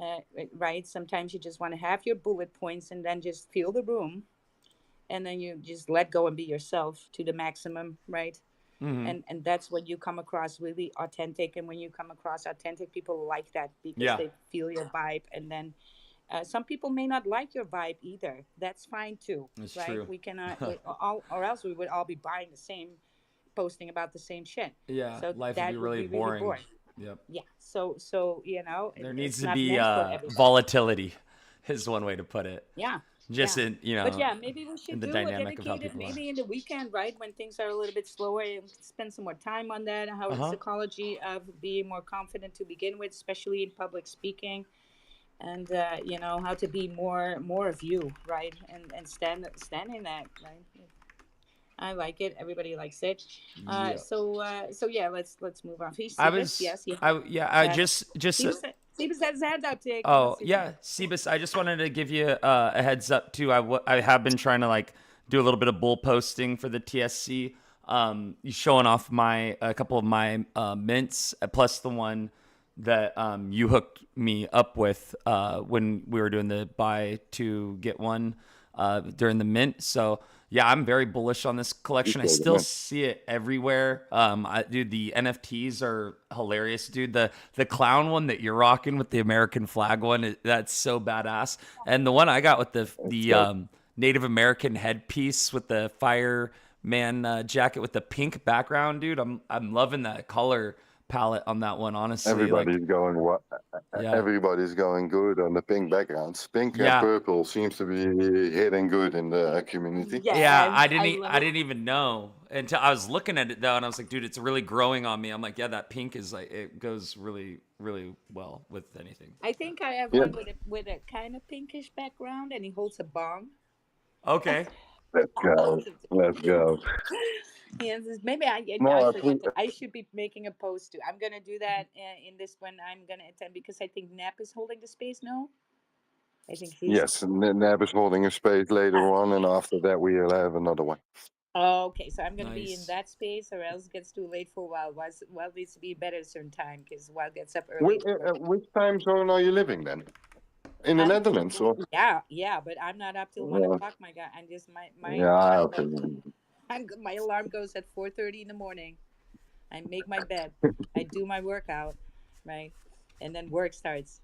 uh, right? Sometimes you just want to have your bullet points and then just feel the room, and then you just let go and be yourself to the maximum, right? Mm-hmm. And that's when you come across really authentic, and when you come across authentic, people like that because Yeah, they feel your vibe. And then some people may not like your vibe either. That's fine too, it's right? true. We cannot all, or else we would all be buying the same, posting about the same shit. Yeah, So life would be that would really be really boring. boring. Yep. Yeah, so you know, There needs it's to not be meant for everybody. volatility, is one way to put it. Yeah, Just yeah. in, But yeah, maybe we in should the do a dynamic of how dedicated, people are. maybe in the weekend, right? When things are a little bit slower, and spend some more time on that. How Uh the huh. psychology of being more confident to begin with, especially in public speaking, and you know, how to be more of you, right? And stand in that, right? I like it. Everybody likes it. Yeah. So yeah, let's move on. Please, I Sebas. was, Yes, you I yeah, I have. just Sebas has his hand up. Take. Come on, Oh Sebas. yeah, Sebas. I just wanted to give you a heads up too. I have been trying to like do a little bit of bull posting for the TSC. Showing off my a couple of my mints, plus the one that you hooked me up with when we were doing the buy two get one during the mint. So yeah, I'm very bullish on this collection. I Appreciate it, still man. see it everywhere. Dude, the NFTs are hilarious, dude. The clown one that you're rocking with the American flag one, that's so badass. And the one I got with It's the Native American headpiece with the fireman jacket with the pink background, dude. I'm loving that color palette on that one. Honestly, like everybody's going what? yeah, Everybody's going good on the pink backgrounds. Pink and yeah. purple seems to be hitting good in the community. Yeah, Yeah, I love I it. didn't even know until I was looking at it though, and I was like, dude, it's really growing on me. I'm like, yeah, that pink is like it goes really well with anything. I think I have Yeah, one with a kind of pinkish background, and he holds a bong. Okay, let's go. Let's go. Yes, maybe I No, forgot to. I should be making a post too. I'm gonna do that in this when I'm gonna attend, because I think Nap is holding the space. No, I think he's. yes, Nab is holding a space later Uh, on, and after that we'll have another one. okay, so I'm gonna be in nice. that space, or else it gets too late for Wild. Wild needs to be better at a certain time because Wild gets up early. Which time zone are you living then? In the I'm Netherlands, or? yeah, but I'm not up till 1 o'clock, my guy. I'm just my Yeah, alarm okay. goes. My alarm goes at 4:30 in the morning. I make my bed. I do my workout, right, and then work starts.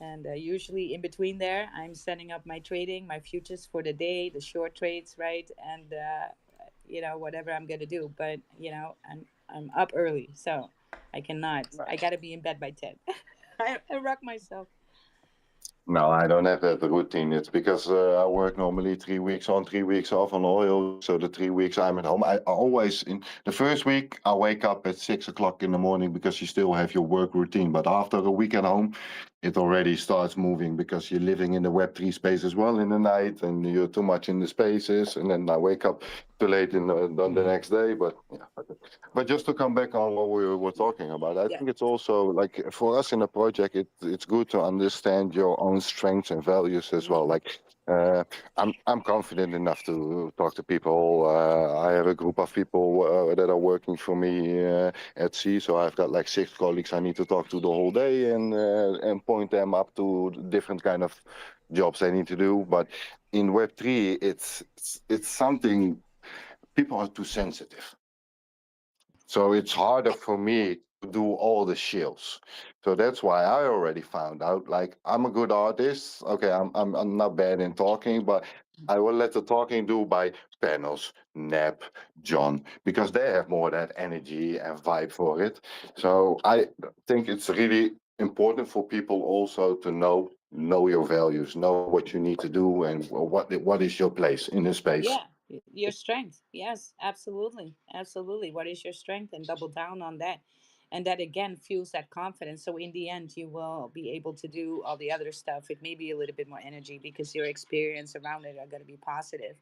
And usually in between there, I'm setting up my trading, my futures for the day, the short trades, right, and you know, whatever I'm gonna do. But you know, I'm up early, so I cannot. I Nice. gotta be in bed by 10. I rock myself. No, I don't have that routine. It's because I work normally 3 weeks on, 3 weeks off on oil. So the 3 weeks I'm at home, I always in the first week I wake up at 6 o'clock in the morning because you still have your work routine. But after a week at home, it already starts moving because you're living in the Web3 space as well in the night, and you're too much in the spaces. And then I wake up too late on the Mhm. next day. But yeah, but just to come back on what we were talking about, I Yeah. think it's also like for us in a project, it's good to understand your own strengths and values as well. Mm. Like uh, I'm confident enough to talk to people. I have a group of people that are working for me at sea, so I've got like 6 colleagues I need to talk to the whole day and point them up to different kind of jobs they need to do. But in Web3, it's something people are too sensitive. So it's harder for me to do all the shills. So that's why I already found out like I'm a good artist. Okay, I'm not bad in talking, but I will let the talking do by panels, Nap, John, because they have more that energy and vibe for it. So I think it's really important for people also to know your values, know what you need to do, and what is your place in the space. Yeah, your strength. Yes, absolutely. Absolutely. What is your strength? And double down on that. And that again fuels that confidence. So in the end, you will be able to do all the other stuff. It may be a little bit more energy because your experience around it are going to be positive.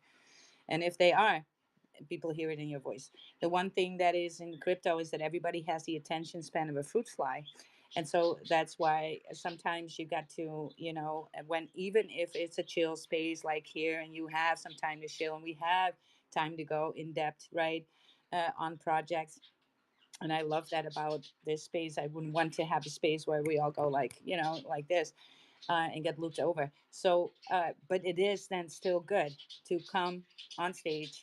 And if they are, people hear it in your voice. The one thing that is in crypto is that everybody has the attention span of a fruit fly. And so that's why sometimes you got to, when even if it's a chill space like here and you have some time to chill and we have time to go in depth, right, on projects. And I love that about this space. I wouldn't want to have a space where we all go like, like this and get looped over. So, but it is then still good to come on stage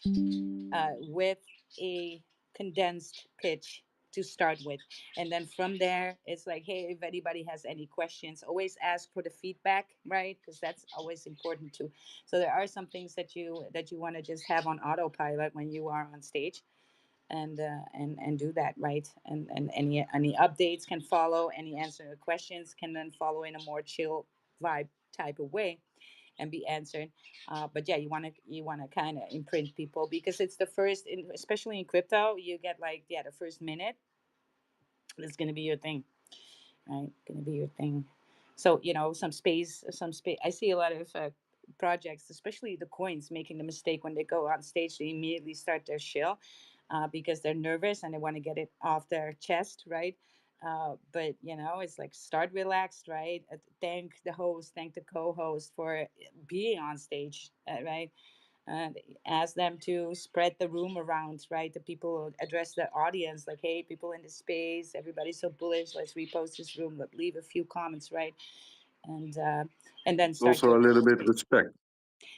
with a condensed pitch to start with, and then from there it's like, hey, if anybody has any questions, always ask for the feedback, right? Because that's always important too. So there are some things that you want to just have on autopilot when you are on stage, and do that, right? And any updates can follow, any answer to questions can then follow in a more chill vibe type of way and be answered. But yeah, you want to kind of imprint people because it's the first, especially in crypto, you get like, yeah, the first minute is going to be your thing, right? Going to be your thing. So some space. I see a lot of projects, especially the coins, making the mistake when they go on stage to immediately start their shill because they're nervous and they want to get it off their chest, right? But it's like start relaxed, right? Thank the host, thank the co-host for being on stage, right? And ask them to spread the room around, right? The people address the audience like, hey, people in the space, everybody's so bullish. Let's repost this room. Let leave a few comments, right? And uh, and then start Also to. a little bit respect.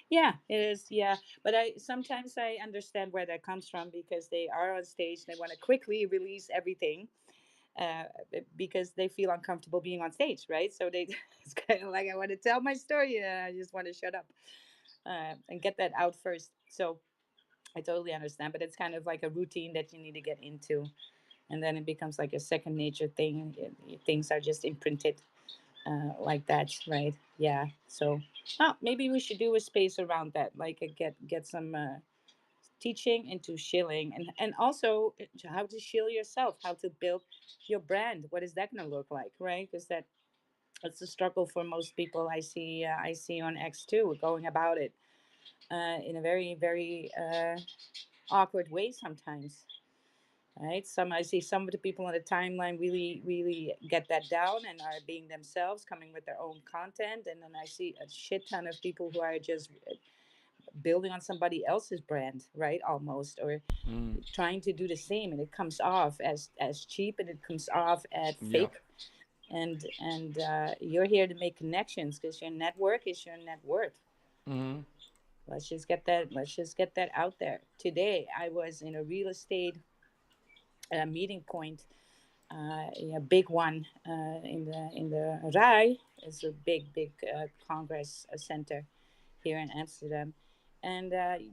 Yeah, it is. Yeah, but I sometimes I understand where that comes from because they are on stage. They want to quickly release everything uh, because they feel uncomfortable being on stage, right? So they it's kind of like I want to tell my story. I just want to shut up and get that out first. So I totally understand, but it's kind of like a routine that you need to get into, and then it becomes like a second nature thing. Things are just imprinted like that, right? Yeah. So, maybe we should do a space around that, like get some teaching into shilling, and also how to shill yourself, how to build your brand. What is that going to look like, right? Because that's a struggle for most people. I see on X2 going about it in a very very awkward way sometimes, right? I see some of the people on the timeline really really get that down and are being themselves, coming with their own content, and then I see a shit ton of people who are just building on somebody else's brand, right? Almost, or Mm, trying to do the same, and it comes off as cheap, and it comes off as yeah. fake. And you're here to make connections because your network is your net worth. Hmm. Let's just get that out there. Today I was in a real estate meeting point, a big one in the Rai. Is a big congress center here in Amsterdam, and I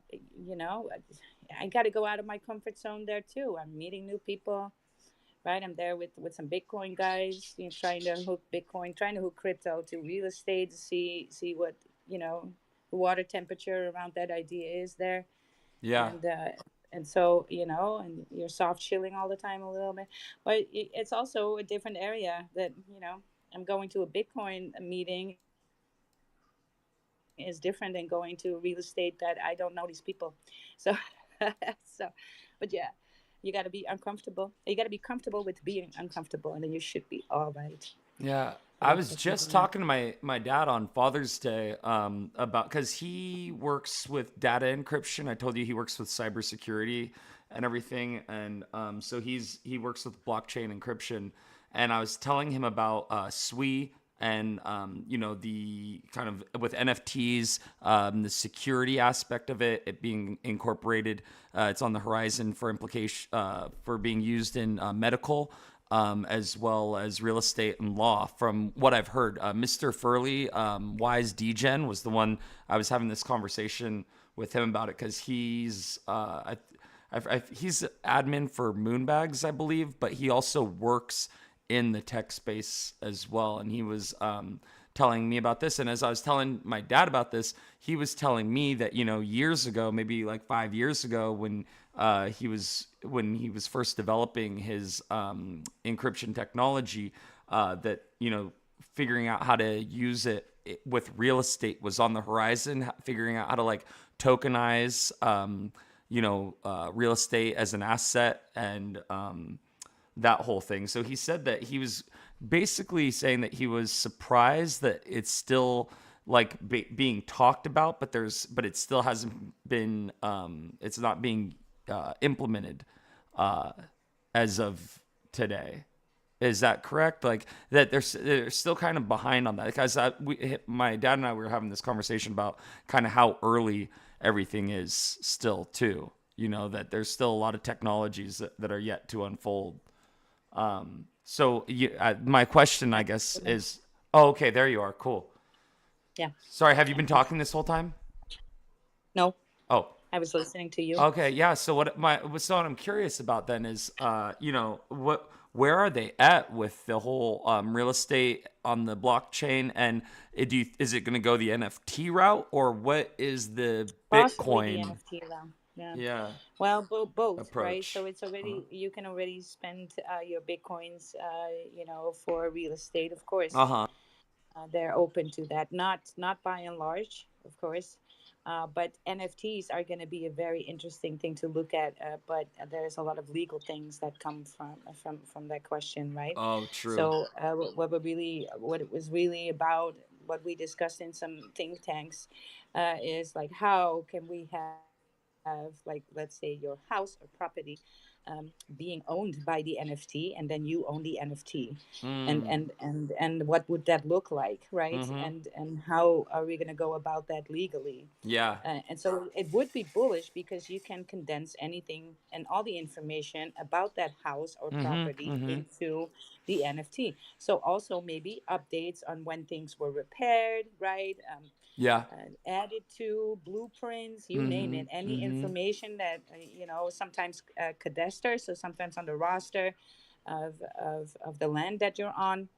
got to go out of my comfort zone there too. I'm meeting new people, right? I'm there with some Bitcoin guys, trying to hook Bitcoin, trying to hook crypto to real estate to see what the water temperature around that idea is there, Yeah. and so and you're soft chilling all the time a little bit, but it's also a different area that I'm going to a Bitcoin meeting is different than going to real estate that I don't know these people, so so but yeah, you got to be uncomfortable. You got to be comfortable with being uncomfortable, and then you should be all right. Yeah, So I that's was definitely just talking to my dad on Father's Day about because he works with data encryption. I told you he works with cybersecurity and everything, and so he works with blockchain encryption. And I was telling him about SWI and the kind of with NFTs, the security aspect of it being incorporated. It's on the horizon for implication for being used in medical. as well as real estate and law. From what I've heard, Mr. Furley, Wise Degen, was the one I was having this conversation with him about it because he's admin for Moonbags, I believe, but he also works in the tech space as well. And he was telling me about this. And as I was telling my dad about this, he was telling me that, years ago, maybe like 5 years ago, when he was first developing his encryption technology, that, figuring out how to use it with real estate was on the horizon, figuring out how to like tokenize, real estate as an asset, and that whole thing. So he said that he was basically saying that he was surprised that it's still like being talked about, but it still hasn't been, it's not being implemented uh, as of today. Is that correct? Like that they're still kind of behind on that because my dad and I were having this conversation about kind of how early everything is still too. That there's still a lot of technologies that are yet to unfold. My question, I guess, is, oh, okay, there you are. Cool. Yeah. Sorry, have you been talking this whole time? No, Oh, I was listening to you. okay, yeah. So what I'm curious about then is, where are they at with the whole real estate on the blockchain, and is it going to go the NFT route, or what is the Possibly the Bitcoin, NFT round. Yeah. yeah, Well, both, right? So approach? it's Uh already, you can already spend your bitcoins, for real estate, of course. huh. They're open to that. Not by and large, of course, but NFTs are going to be a very interesting thing to look at. But there's a lot of legal things that come from that question, right? Oh, true. So what it was really about, what we discussed in some think tanks, is like, how can we have, like, let's say your house or property, being owned by the NFT, and then you own the NFT, Mm. and what would that look like, right? Mm-hmm. And how are we going to go about that legally? Yeah. And so it would be bullish because you can condense anything and all the information about that house or Mm-hmm. property Mm-hmm. into the NFT. So also maybe updates on when things were repaired, right? Yeah. Added to blueprints, you name Mm-hmm. it, any Mm-hmm. information that, sometimes cadastre, so sometimes on the roster of the land that you're on,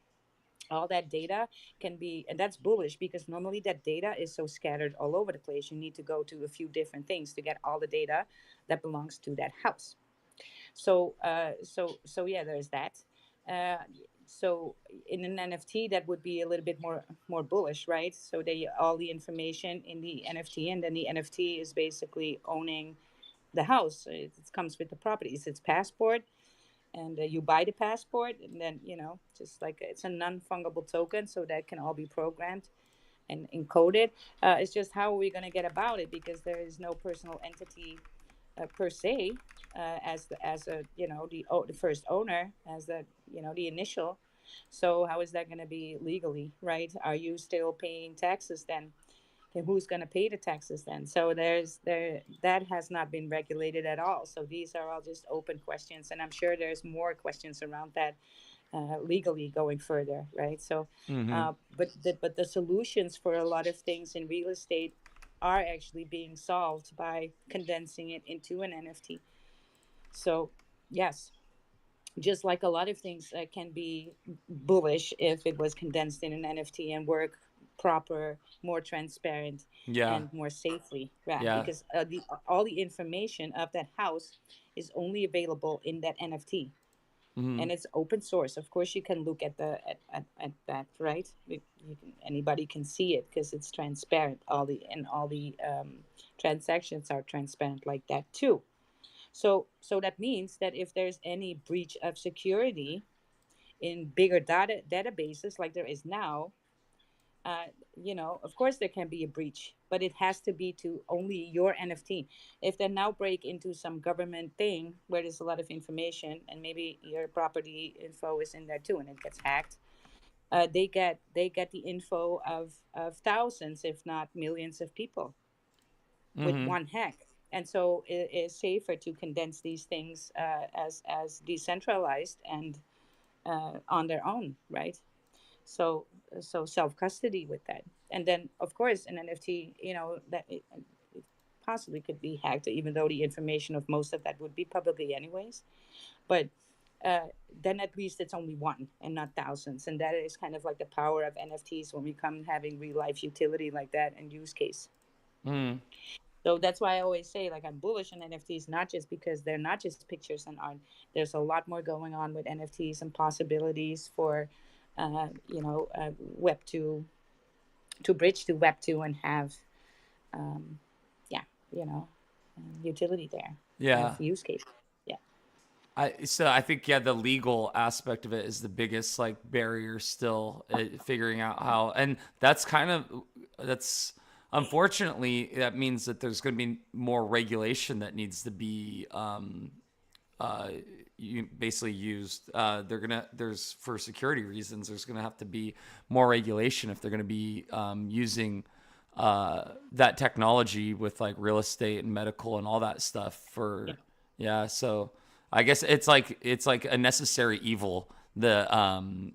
all that data can be, and that's bullish because normally that data is so scattered all over the place. You need to go to a few different things to get all the data that belongs to that house. So yeah, there's that. uh, so in an NFT, that would be a little bit more bullish, right? So they, all the information in the NFT, and then the NFT is basically owning the house. It comes with the properties, it's passport, and you buy the passport, and then, just like, it's a non-fungible token, so that can all be programmed and encoded. It's just, how are we going to get about it, because there is no personal entity, per se, as a, the first owner, as the, the initial. So how is that going to be legally, right? Are you still paying taxes then? Okay, who's going to pay the taxes then? So that has not been regulated at all. So these are all just open questions, and I'm sure there's more questions around that, legally going further, right? So, Mm-hmm. but the solutions for a lot of things in real estate are actually being solved by condensing it into an NFT. So yes, just like a lot of things can be bullish if it was condensed in an NFT and work proper, more transparent, Yeah. and more safely. Yeah, Yeah. because all the information of that house is only available in that NFT, Mm-hmm. and it's open source. Of course, you can look at at that, right? Anybody can see it because it's transparent. All the transactions are transparent like that too. So that means that if there's any breach of security in bigger databases like there is now, of course there can be a breach, but it has to be to only your NFT. If they now break into some government thing where there's a lot of information, and maybe your property info is in there too, and it gets hacked, they get the info of thousands, if not millions, of people with Mm-hmm. one hack. And so it is safer to condense these things, as decentralized, and on their own, right? So self custody with that, and then of course an NFT, that it possibly could be hacked, even though the information of most of that would be publicly anyways. But uh, then at least it's only one and not thousands, and that is kind of like the power of NFTs when we come having real life utility like that and use case. Mm. So that's why I always say, like, I'm bullish on NFTs, not just because they're not just pictures and art. There's a lot more going on with NFTs and possibilities for, Web two, to bridge to Web two and have, um, yeah, you know, utility there, have Yeah. use case. Yeah. I think the legal aspect of it is the biggest like barrier still, figuring out how, and that's unfortunately that means that there's going to be more regulation that needs to be uh, you basically used. There's for security reasons. There's gonna have to be more regulation if they're gonna be using that technology with like real estate and medical and all that stuff Yeah. for yeah. So I guess it's like a necessary evil, the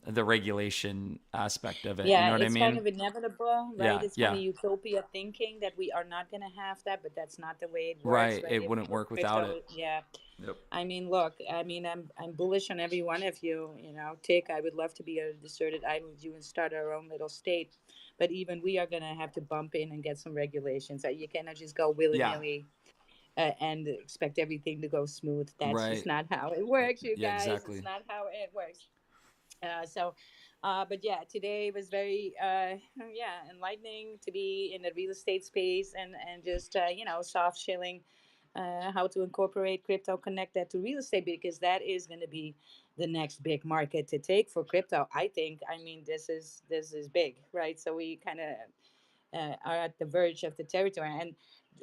regulation aspect of it. You Yeah, know what I it's kind mean? of inevitable, right? Yeah, It's kind yeah, of utopia thinking that we are not going to have that, but that's not the way it works, right. right? It If wouldn't you're work without it. crypto, yeah. Yep. I mean, look, I mean, I'm bullish on every one of you. Tick. I would love to be a deserted island with you and start our own little state, but even we are going to have to bump in and get some regulations. You cannot just go willy Yeah. nilly and expect everything to go smooth. That's just Right. not how it works, you Yeah. guys. It's Exactly. not how it works. But yeah, today was very, yeah, enlightening to be in the real estate space and just, soft shilling how to incorporate crypto, connect that to real estate, because that is going to be the next big market to take for crypto. I think. I mean, this is big, right? So we kind of are at the verge of the territory. And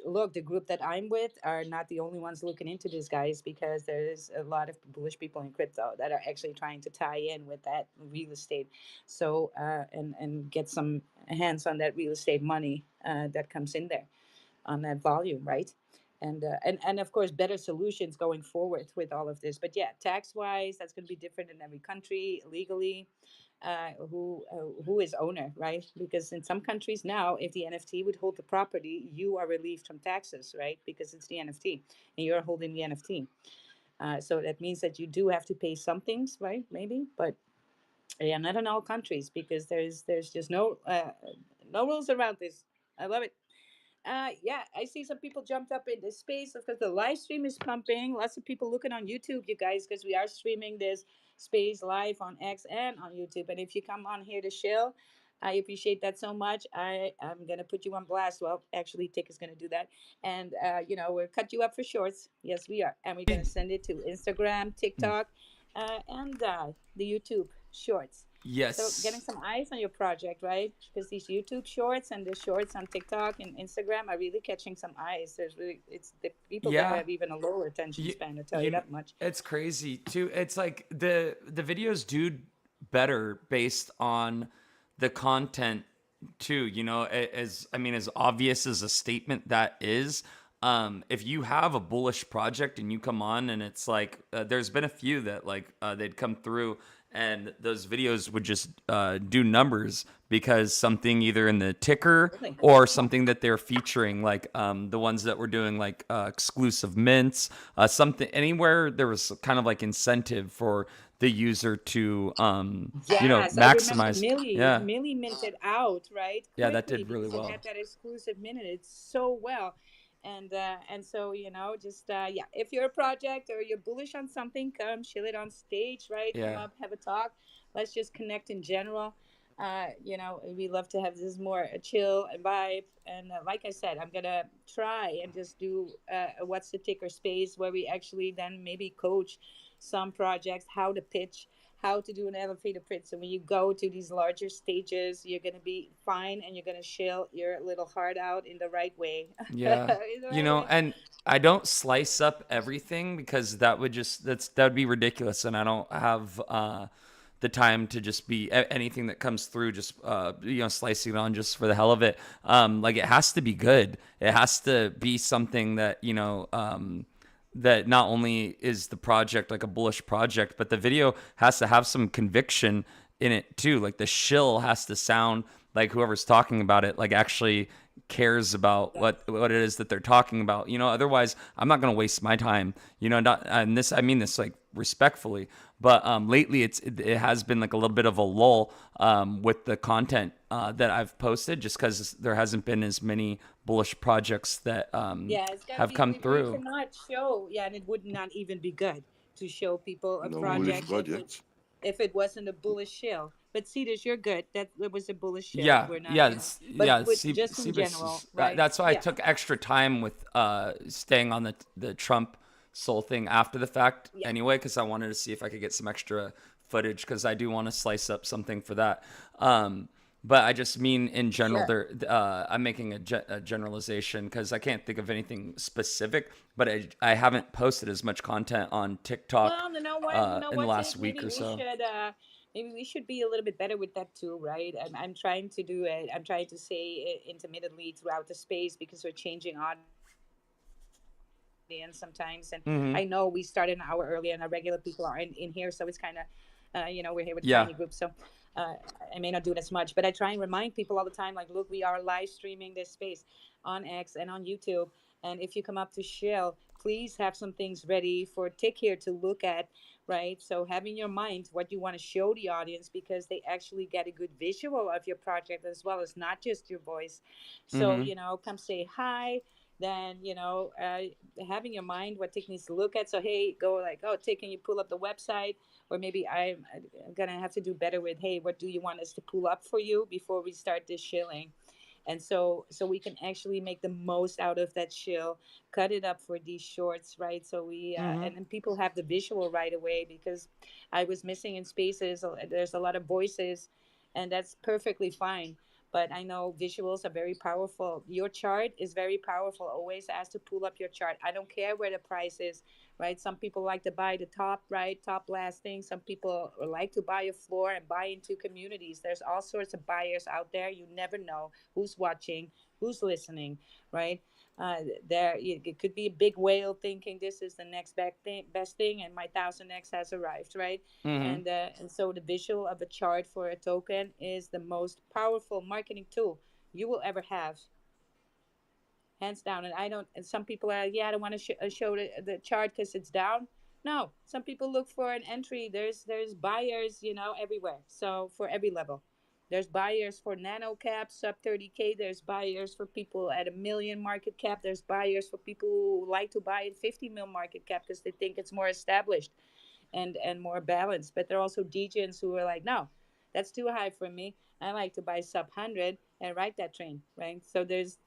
look, the group that I'm with are not the only ones looking into this, guys, because there's a lot of bullish people in crypto that are actually trying to tie in with that real estate. So and get some hands on that real estate money that comes in there on that volume, right? And of course, better solutions going forward with all of this. But yeah, tax wise, that's going to be different in every country. Legally, who is owner, right? Because in some countries now, if the NFT would hold the property, you are relieved from taxes, right? Because it's the NFT and you're holding the NFT. So that means that you do have to pay some things, right? Maybe, but yeah, not in all countries, because there's just no rules around this. I love it. Yeah, I see some people jumped up in this space because the live stream is pumping. Lots of people looking on YouTube, you guys, because we are streaming this space live on X and on YouTube. And if you come on here to chill, I appreciate that so much. I'm gonna put you on blast. Well, actually, Tick is gonna do that, and we'll cut you up for shorts. Yes, we are, and we're gonna send it to Instagram, TikTok, and the YouTube shorts. So getting Yes. some eyes on your project, right? Because these YouTube shorts and the shorts on TikTok and Instagram are really catching some eyes. It's the people there Yeah. have even a lower attention you, span. I tell you you that much. it's crazy too. It's like the videos do better based on the content too. As I mean, as obvious as a statement that is, if you have a bullish project and you come on and it's like there's been a few that like they'd come through and those videos would just do numbers because something either in the ticker Really? or something that they're featuring, like the ones that were doing like exclusive mints, something anywhere there was kind of like incentive for the user to Yes, I remember maximize. Millie. Yeah, Millie minted out right yeah, that quickly did really because it well. had that exclusive minute. It's so well, and so just yeah. If you're a project or you're bullish on something, come chill it on stage, right? Come Yeah, up, have a talk. Let's just connect in general. We love to have this more a chill vibe. And like I said, I'm gonna try and just do a what's the ticker space where we actually then maybe coach some projects how to pitch, how to do an elevator pitch. So when you go to these larger stages, you're gonna be fine and you're gonna chill your little heart out in the right way. yeah. In the right way. And I don't slice up everything because that would be ridiculous, and I don't have the time to just be anything that comes through just slicing it on just for the hell of it. Like it has to be good. It has to be something that that not only is the project like a bullish project, but the video has to have some conviction in it too. Like the shill has to sound like whoever's talking about it like actually cares about what it is that they're talking about. Otherwise I'm not going to waste my time. Not, and this, I mean this like respectfully, but lately it has been like a little bit of a lull with the content that I've posted, just because there hasn't been as many bullish projects that Yeah, it's got to have be. come We through. cannot show. Yeah, and it would not even be good to show people a No bullish project projects. if it wasn't a bullish shill. But Cetus, you're good. That it was a bullish shill. Yeah, We're not, yeah, you know. But yeah. with just in Cebus general, is right? that's why I Yeah. took extra time with staying on the Trump soul thing after the fact Yeah. anyway, because I wanted to see if I could get some extra footage, because I do want to slice up something for that. But I just mean in general, Sure. there I'm making a generalization because I can't think of anything specific, but I haven't posted as much content on TikTok Well, you know what? You know in the what, last Tick? week or so. Maybe we should be a little bit better with that too, right? And I'm trying to do it. I'm trying to say it intermittently throughout the space because we're changing audience sometimes. And I know we start an hour early and our regular people are in here, so it's kind of, we're here with a tiny group. So Yeah. I may not do it as much, but I try and remind people all the time, like, look, we are live streaming this space on X and on YouTube. And if you come up to Shell, please have some things ready for Tick here to look at, right? So having your mind what you want to show the audience, because they actually get a good visual of your project as well as not just your voice. So, Mm-hmm. come say hi. Then, having your mind what Tick needs to look at. So, hey, go like, oh, Tick, can you pull up the website? Or maybe I'm gonna have to do better with, hey, what do you want us to pull up for you before we start this shilling? And so we can actually make the most out of that shill, cut it up for these shorts, right? So Mm-hmm. and people have the visual right away, because I was missing in spaces. There's a lot of voices, and that's perfectly fine. But I know visuals are very powerful. Your chart is very powerful. Always ask to pull up your chart. I don't care where the price is, right? Some people like to buy the top, right? Top last thing. Some people like to buy a floor and buy into communities. There's all sorts of buyers out there. You never know who's watching, who's listening, right? It could be a big whale thinking this is the next best thing, and my 1000x has arrived, right? Mm-hmm. And so the visual of a chart for a token is the most powerful marketing tool you will ever have, hands down. And I don't. And some people are, yeah, I don't want to show the chart because it's down. No, some people look for an entry. There's buyers, everywhere. So for every level, there's buyers for nano cap sub 30K. There's buyers for people at 1 million market cap. There's buyers for people who like to buy at 50 mil market cap because they think it's more established and more balanced. But there are also DJs who are like, no, that's too high for me. I like to buy sub 100 and ride that train, right? So there's,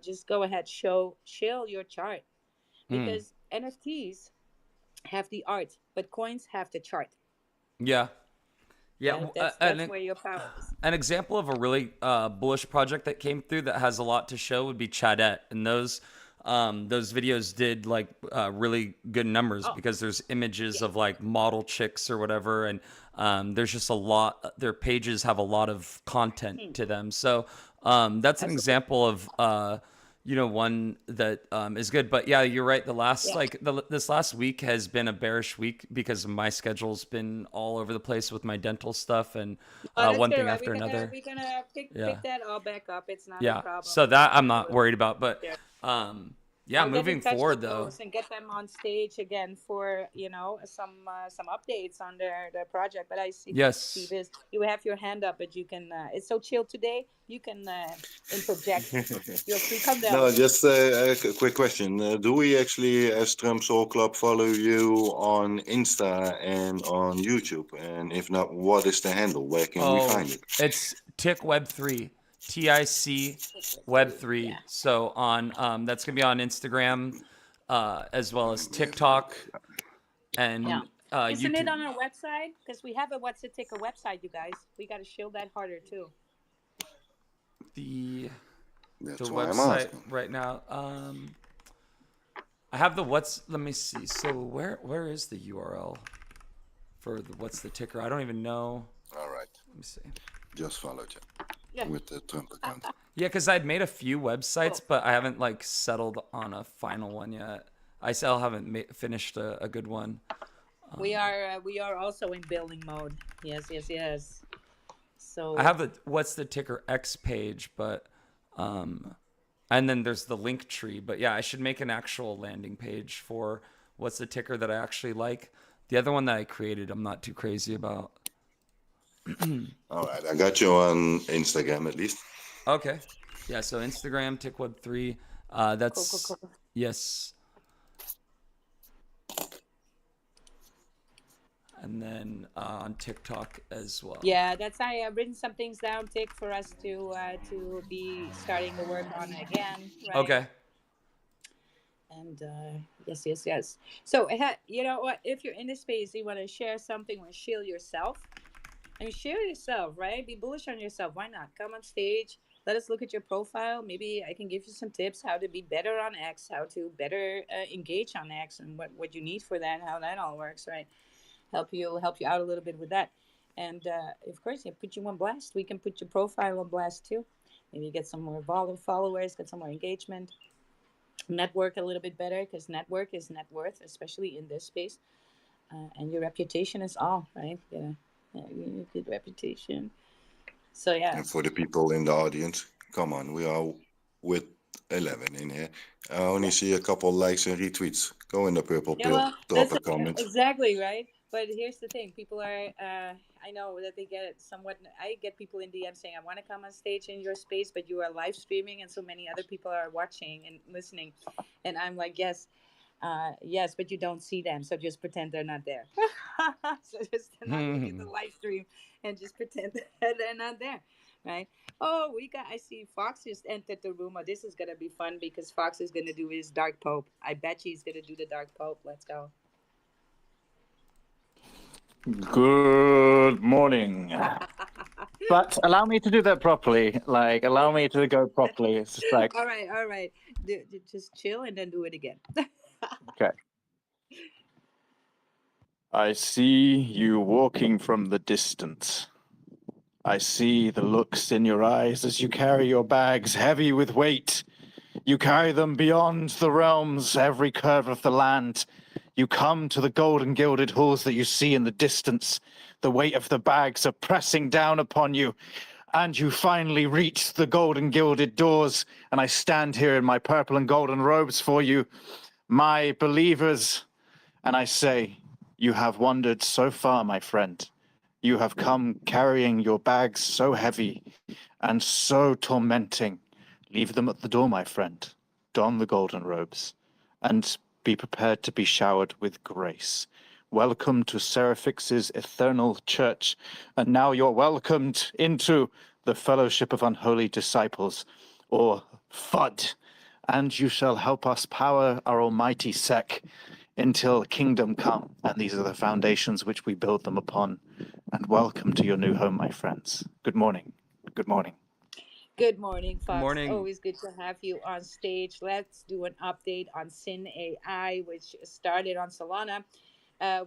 just go ahead, shill your chart, Mm. because NFTs have the art, but coins have the chart. Yeah. Yeah. That's where your power is. An example of a really bullish project that came through that has a lot to show would be Chadette, and those videos did like really good numbers, Oh, because there's images yeah. of like model chicks or whatever, and there's just a lot. Their pages have a lot of content to them, so that's an Absolutely. example of one that is good. But yeah, you're right. Yeah. This last week has been a bearish week because my schedule's been all over the place with my dental stuff and Oh, that's one good, thing right? after another. We're gonna Yeah, pick that all back up. It's not a yeah. problem. So that I'm I not will worried about. But there. yeah, I'll get in moving touch with forward though. those and get them on stage again for some updates on their project. But I see Yes. this. You have your hand up, but you can. It's so chill today. You can interject. Feel free. Come down. No, just a quick question. Do we actually, as Trump Soul Club, follow you on Insta and on YouTube? And if not, what is the handle? Where can we Oh, find it? it's Tick Web 3. TIC Web 3. Yeah. So on that's gonna be on Instagram, as well as TikTok Yeah. and Isn't it YouTube. on our website? Because we have a What's a Ticker website, you guys. We got to shield that harder too. The the That's why I'm website asking. right now. I have the what's. Let me see. So where is the URL for the what's the ticker? I don't even know. All right. Let me see. Just followed Yeah. you with the Trump account. Yeah, because I'd made a few websites, Cool. but I haven't like settled on a final one yet. I still haven't finished a good one. We are also in building mode. Yes, yes, yes. I So have the what's the ticker X page, but and then there's the link tree. But yeah, I should make an actual landing page for what's the ticker that I actually like. The other one that I created, I'm not too crazy about. All right, I got you on Instagram at least. Okay. Yeah, so Instagram, TickWeb3. cool, cool, That's cool. yes. And then on TikTok as well. Yeah, that's I have written some things down, Tick, for us to be starting the work on again, right? Okay. And yes, yes, yes. So you know what? If you're in the space, you want to share something, want to share yourself. I mean, share yourself, right? Be bullish on yourself. Why not? Come on stage. Let us look at your profile. Maybe I can give you some tips how to be better on X, how to better engage on X, and what you need for that, how that all works, right? Help you out a little bit with that. And of course, yeah, put you on blast. We can put your profile on blast too. Maybe get some more followers, get some more engagement, network a little bit better because network is net worth, especially in this space. And your reputation is all right. Yeah, you need a good reputation. So yeah, And for the people in the audience, come on, we are with 11 in here. I only yeah, see a couple likes and retweets. Go in the purple yeah. pill, Well, drop that's a comment. exactly right. But here's the thing: people are. I know that they get it somewhat. I get people in DM saying, "I want to come on stage in your space, but you are live streaming, and so many other people are watching and listening." And I'm like, "Yes, yes, but you don't see them, so just pretend they're not there." So just not look at the live stream and just pretend that they're not there, right? Oh, I see Fox just entered the room. Oh, this is gonna be fun because Fox is gonna do his Dark Pope. I bet you he's gonna do the Dark Pope. Let's go. Good morning. But allow me to do that properly. Like, allow me to go properly. It's just like, All right, all right. Just chill and then do it again. okay. I see you walking from the distance. I see the looks in your eyes as you carry your bags heavy with weight. You carry them beyond the realms, every curve of the land. You come to the golden gilded halls that you see in the distance. The weight of the bags are pressing down upon you. And you finally reach the golden gilded doors. And I stand here in my purple and golden robes for you, my believers. And I say, you have wandered so far, my friend. You have come carrying your bags so heavy and so tormenting. Leave them at the door, my friend. Don the golden robes and be prepared to be showered with grace. Welcome to Seraphix's eternal church. And now you're welcomed into the fellowship of unholy disciples, or FUD. And you shall help us power our almighty sec until kingdom come. And these are the foundations which we build them upon. And welcome to your new home, my friends. Good morning. Good morning. Good morning, Good Fox. morning. Always good to have you on stage. Let's do an update on Sin AI, which started on Solana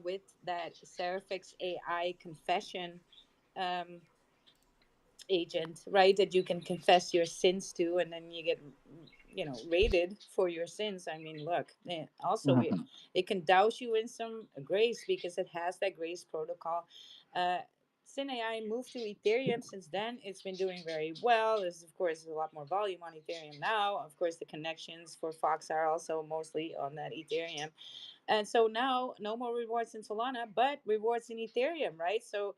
with that Seraphix AI confession um, agent, right? That you can confess your sins to, and then you get, rated for your sins. I mean, look. Also, it can douse you in some grace because it has that grace protocol. Uh, SynAI moved to Ethereum. Since then, it's been doing very well. There's, of course, a lot more volume on Ethereum now. Of course, the connections for Fox are also mostly on that Ethereum. And so now, no more rewards in Solana, but rewards in Ethereum, right? So,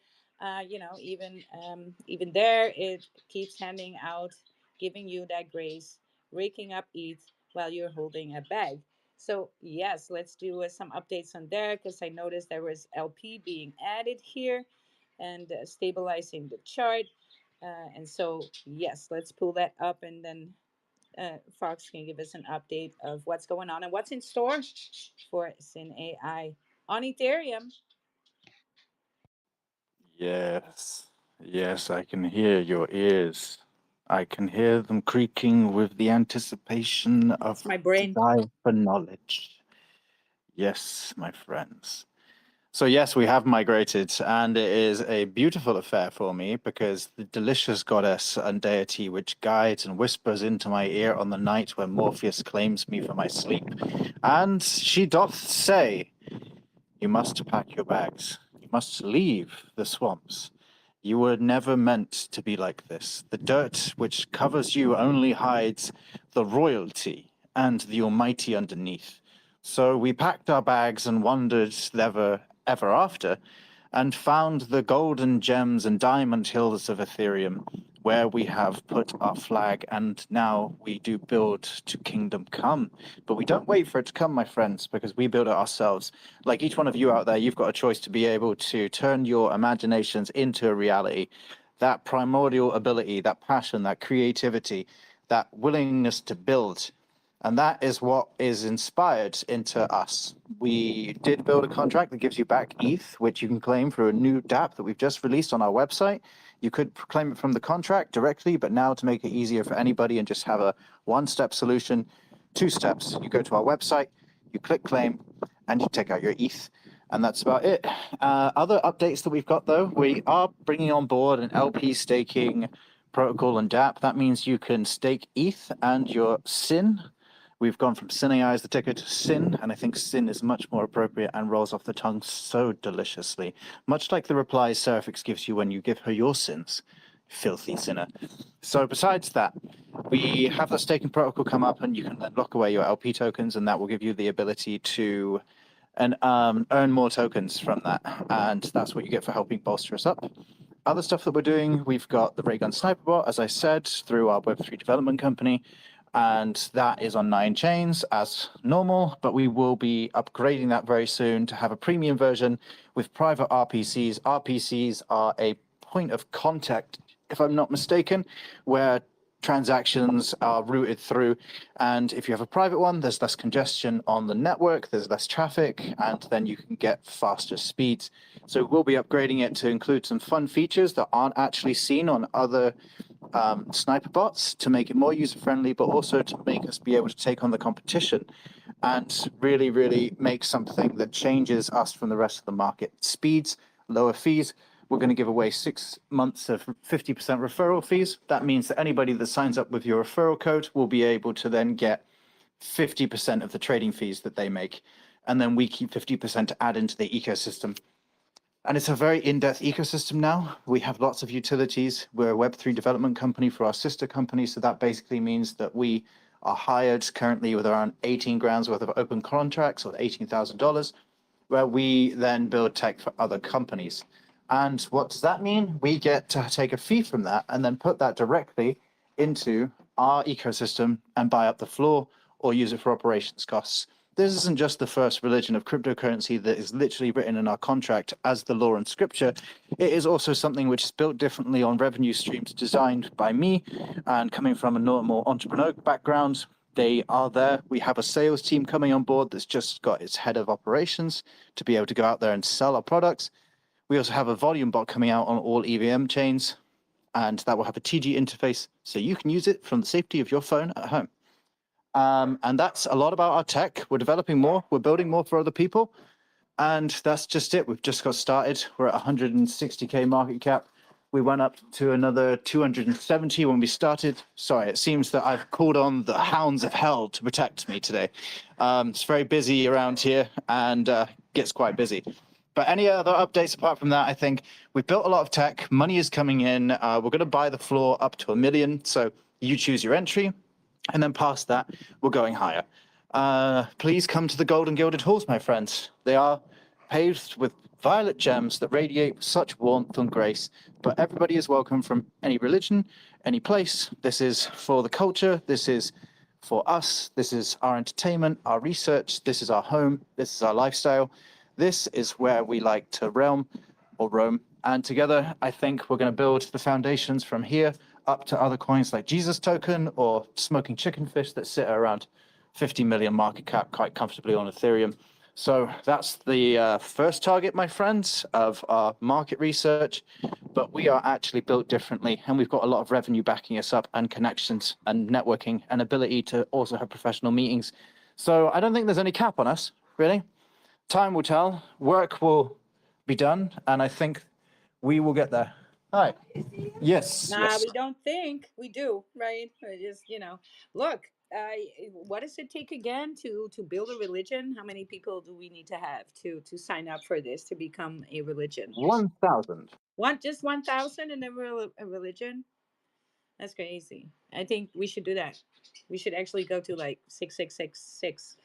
even there, it keeps handing out, giving you that grace, raking up ETH while you're holding a bag. So yes, let's do some updates on there because I noticed there was LP being added here and stabilizing the chart. And so yes, let's pull that up and then Fox can give us an update of what's going on and what's in store for Sin AI on Ethereum. Yes, yes, I can hear your ears. I can hear them creaking with the anticipation It's of my brain. desire for knowledge. Yes, my friends. So yes, we have migrated, and it is a beautiful affair for me because the delicious goddess and deity which guides and whispers into my ear on the night when Morpheus claims me for my sleep, and she doth say, "You must pack your bags. You must leave the swamps. You were never meant to be like this. The dirt which covers you only hides the royalty and the almighty underneath." So we packed our bags and wandered ever after, and found the golden gems and diamond hills of Ethereum, where we have put our flag, and now we do build to kingdom come. But we don't wait for it to come, my friends, because we build it ourselves. Like each one of you out there, you've got a choice to be able to turn your imaginations into a reality. That primordial ability, that passion, that creativity, that willingness to build. And that is what is inspired into us. We did build a contract that gives you back ETH, which you can claim through a new DApp that we've just released on our website. You could claim it from the contract directly, but now to make it easier for anybody and just have a one-step solution, 2 steps. You go to our website, you click claim, and you take out your ETH. And that's about it. Other updates that we've got, though, we are bringing on board an LP staking protocol and DApp. That means you can stake ETH and your SIN. We've gone from Sinai as the ticker to Sin, and I think Sin is much more appropriate and rolls off the tongue so deliciously. Much like the replies Seraphix gives you when you give her your sins, filthy sinner. So besides that, we have the staking protocol come up, and you can then lock away your LP tokens, and that will give you the ability to earn more tokens from that. And that's what you get for helping bolster us up. Other stuff that we're doing, we've got the Raygun Sniper Bot, as I said, through our Web3 development company. And that is on 9 chains as normal, but we will be upgrading that very soon to have a premium version with private RPCs. RPCs are a point of contact, if I'm not mistaken, where transactions are routed through. And if you have a private one, there's less congestion on the network, there's less traffic, and then you can get faster speeds. So we'll be upgrading it to include some fun features that aren't actually seen on other sniper bots, to make it more user-friendly, but also to make us be able to take on the competition and really, really make something that changes us from the rest of the market. Speeds, lower fees. We're going to give away 6 months of 50% referral fees. That means that anybody that signs up with your referral code will be able to then get 50% of the trading fees that they make. And then we keep 50% to add into the ecosystem. And it's a very in-depth ecosystem now. We have lots of utilities. We're a Web3 development company for our sister company. So that basically means that we are hired currently with around 18 grand's worth of open contracts, or $18,000, where we then build tech for other companies. And what does that mean? We get to take a fee from that and then put that directly into our ecosystem and buy up the floor or use it for operations costs. This isn't just the first religion of cryptocurrency that is literally written in our contract as the law and scripture. It is also something which is built differently on revenue streams designed by me, and coming from a normal entrepreneur background, they are there. We have a sales team coming on board that's just got its head of operations to be able to go out there and sell our products. We also have a volume bot coming out on all EVM chains, and that will have a TG interface so you can use it from the safety of your phone at home. And that's a lot about our tech. We're developing more, we're building more for other people, and that's just it. We've just got started. We're at 160K market cap. We went up to another 270 when we started. Sorry, it seems that I've called on the hounds of hell to protect me today. It's very busy around here, and gets quite busy. But any other updates apart from that, I think we've built a lot of tech. Money is coming in. We're going to buy the floor up to $1 million. So you choose your entry. And then past that, we're going higher. Please come to the Golden Gilded Halls, my friends. They are paved with violet gems that radiate with such warmth and grace. But everybody is welcome from any religion, any place. This is for the culture. This is for us. This is our entertainment, our research. This is our home. This is our lifestyle. This is where we like to roam. And together, I think we're going to build the foundations from here up to other coins like Jesus Token or Smoking Chicken Fish that sit around 50 million market cap quite comfortably on Ethereum. So that's the first target, my friends, of our market research. But we are actually built differently, and we've got a lot of revenue backing us up, and connections and networking and ability to also have professional meetings. So I don't think there's any cap on us, really. Time will tell. Work will be done, and I think we will get there. Hi. Yes, Nah, yes. we don't think we do, right? We just, look. What does it take again to build a religion? How many people do we need to have to sign up for this to become a religion? 1,000. Just 1,000 and then we're a religion. That's crazy. I think we should do that. We should actually go to like 666.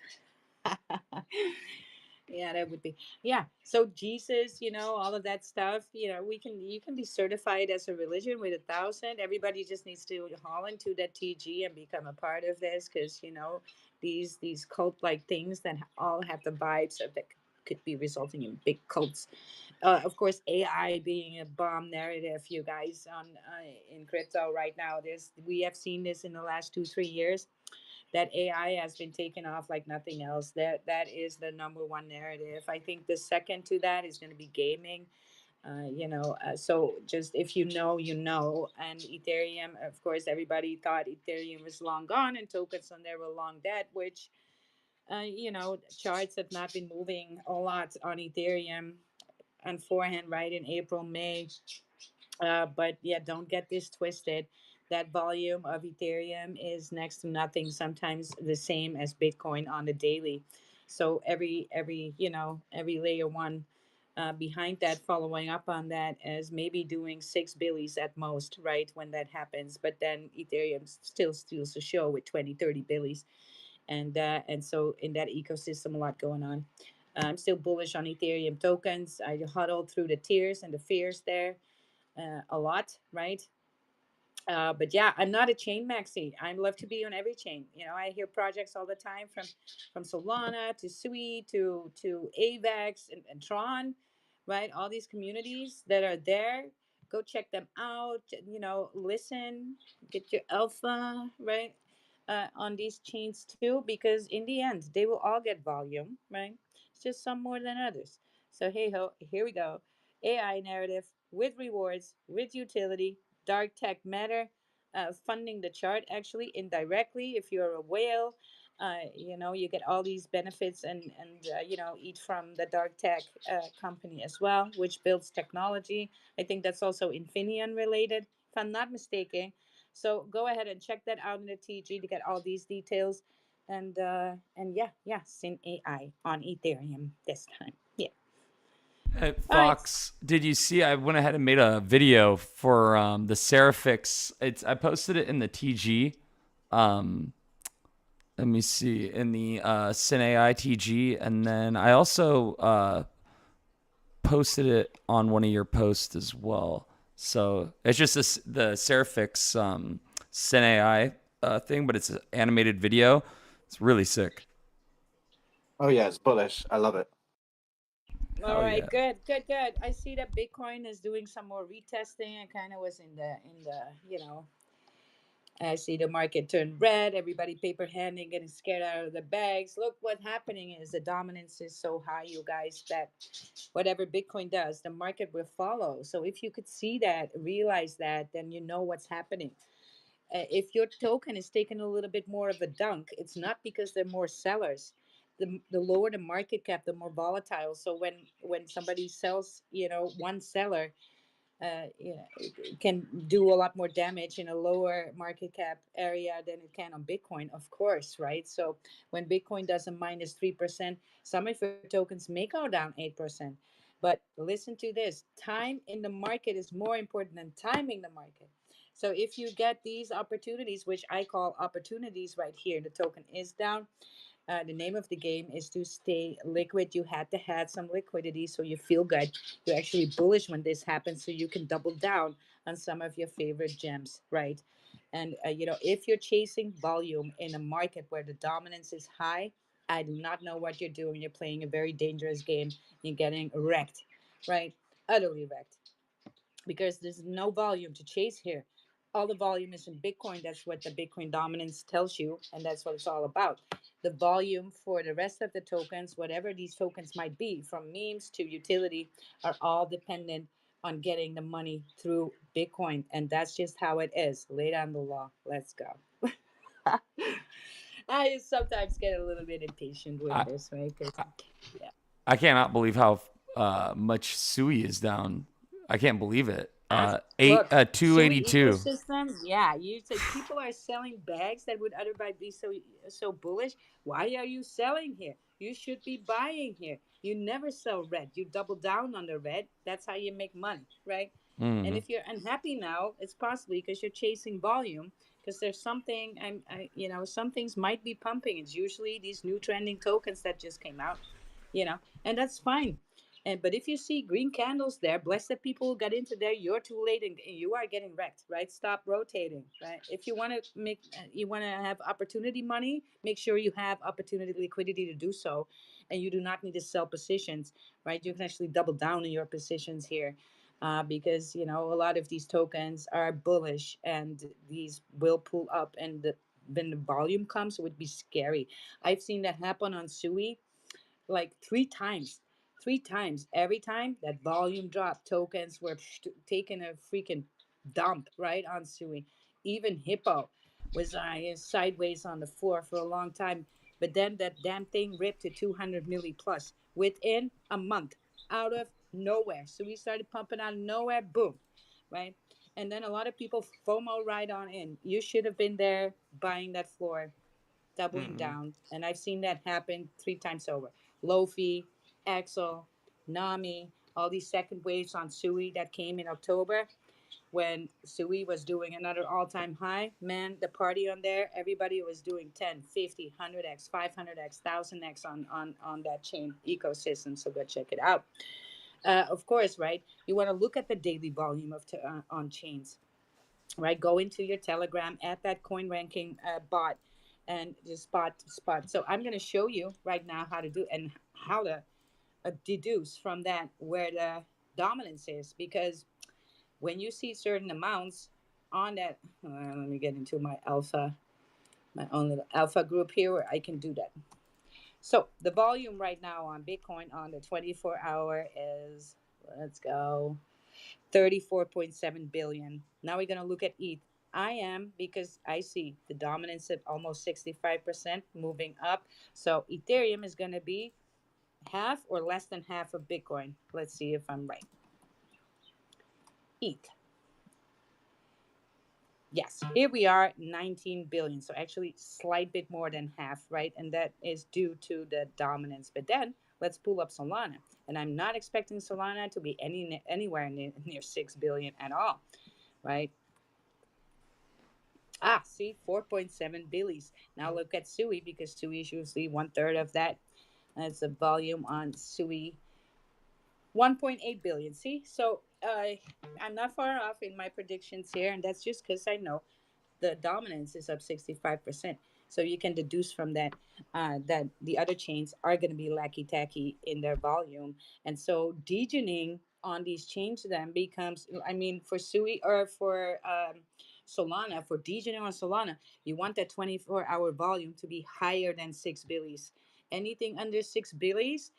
Yeah, that would be. Yeah, so Jesus, all of that stuff, you can be certified as a religion with 1,000. Everybody just needs to haul into that TG and become a part of this, because these cult like things that all have the vibes of that could be resulting in big cults. Of course, AI being a bomb narrative, you guys, on in crypto right now. We have seen this in the last 2-3 years, that AI has been taken off like nothing else. That is the number one narrative. I think the second to that is going to be gaming. So just if you know, and Ethereum, of course, everybody thought Ethereum was long gone and tokens on there were long dead, which charts have not been moving a lot on Ethereum on forehand, right, in April, May. But yeah, don't get this twisted. That volume of Ethereum is next to nothing, sometimes the same as Bitcoin on the daily. So every layer one behind that, following up on that, as maybe doing 6 billies at most, right, when that happens. But then Ethereum still steals the show with 20-30 billies, and so in that ecosystem, a lot going on. I'm still bullish on Ethereum tokens. I huddled through the tears and the fears there a lot, right? But yeah, I'm not a chain maxi. I love to be on every chain. I hear projects all the time from Solana to Sui to Avax and Tron, right? All these communities that are there. Go check them out. Listen, get your alpha, right? On these chains too, because in the end, they will all get volume, right? It's just some more than others. So hey ho, here we go. AI narrative with rewards, with utility, dark tech matter, funding the chart actually indirectly. If you're a whale, you get all these benefits and eat from the dark tech company as well, which builds technology. I think that's also Infineon related, if I'm not mistaken. So go ahead and check that out in the TG to get all these details. And yeah, Syn AI on Ethereum this time. Yeah. Hey, All right. Fox, did you see? I went ahead and made a video for the Seraphix. I posted it in the TG. Um, Let me see, in the SynAI TG, and then I also posted it on one of your posts as well. So it's just the Seraphix SynAI thing, but it's an animated video. It's really sick. Oh yeah, it's bullish. I love it. All Hell right, yeah. good. I see that Bitcoin is doing some more retesting. I kind of was I see the market turn red. Everybody paper handing, getting scared out of the bags. Look, what's happening is the dominance is so high, you guys, that whatever Bitcoin does, the market will follow. So if you could see that, realize that, then you know what's happening. If your token is taking a little bit more of a dunk, it's not because there are more sellers. The lower the market cap, the more volatile. So when somebody sells, one seller, it can do a lot more damage in a lower market cap area than it can on Bitcoin, of course, right? So when Bitcoin does a -3%, some of your tokens may go down 8%. But listen to this: time in the market is more important than timing the market. So if you get these opportunities, which I call opportunities right here, the token is down. The name of the game is to stay liquid. You had to have some liquidity so you feel good. You're actually bullish when this happens, so you can double down on some of your favorite gems, right? And if you're chasing volume in a market where the dominance is high, I do not know what you're doing. You're playing a very dangerous game. You're getting wrecked, right? Utterly wrecked, because there's no volume to chase here. All the volume is in Bitcoin. That's what the Bitcoin dominance tells you, and that's what it's all about. The volume for the rest of the tokens, whatever these tokens might be, from memes to utility, are all dependent on getting the money through Bitcoin. And that's just how it is. Lay down the law. Let's go. I sometimes get a little bit impatient with I, this, right? 'Cause, I yeah. I cannot believe how much Sui is down. I can't believe it. Look, Two Sui 82. ecosystem. Yeah, you say people are selling bags that would otherwise be so bullish. Why are you selling here? You should be buying here. You never sell red. You double down on the red. That's how you make money, right? And Mm-hmm. if you're unhappy now, it's possibly because you're chasing volume. Because there's something, some things might be pumping. It's usually these new trending tokens that just came out, and that's fine. And but if you see green candles there, bless the people who got into there. You're too late, and you are getting wrecked. Right? Stop rotating. Right? If you want to you want to have opportunity money, make sure you have opportunity liquidity to do so, and you do not need to sell positions. Right? You can actually double down on your positions here. Because a lot of these tokens are bullish and these will pull up, and when the volume comes it would be scary. I've seen that happen on Sui like 3 times. 3 times. Every time that volume dropped, tokens were taking a freaking dump right on Sui. Even Hippo was sideways on the floor for a long time. But then that damn thing ripped to 200 milli plus within a month out of nowhere. So we started pumping out of nowhere, boom, right? And then a lot of people FOMO right on in. You should have been there buying that floor, doubling Mm-hmm. down. And I've seen that happen 3 times over. Lofi, Axel, Nami, all these second waves on Sui that came in October when Sui was doing another all-time high. Man, the party on there, everybody was doing 10, 50, 100x, 500x, 1000x on that chain ecosystem. So go check it out. Of course, right? You want to look at the daily volume of on chains, right? Go into your Telegram, add that coin ranking bot, and just spot. So I'm going to show you right now how to do and how to deduce from that where the dominance is, because when you see certain amounts on that, let me get into my own little alpha group here where I can do that. So the volume right now on Bitcoin on the 24-hour is, let's go, 34.7 billion. Now we're going to look at ETH. I am, because I see the dominance at almost 65% moving up. So Ethereum is going to be half or less than half of Bitcoin. Let's see if I'm right. ETH. Yes, here we are, 19 billion. So actually slight bit more than half, right? And that is due to the dominance. But then let's pull up Solana. And I'm not expecting Solana to be anywhere near 6 billion at all, right? See, 4.7 billies. Now look at Sui, because Sui is usually one third of that. That's the volume on Sui, 1.8 billion. See, so I'm not far off in my predictions here, and that's just because I know the dominance is up 65%. So you can deduce from that that the other chains are going to be lacky tacky in their volume. And so degening on these chains then becomes, I mean, for Sui or for Solana, for degening on Solana, you want that 24-hour volume to be higher than 6 billies. Anything under 6 billies,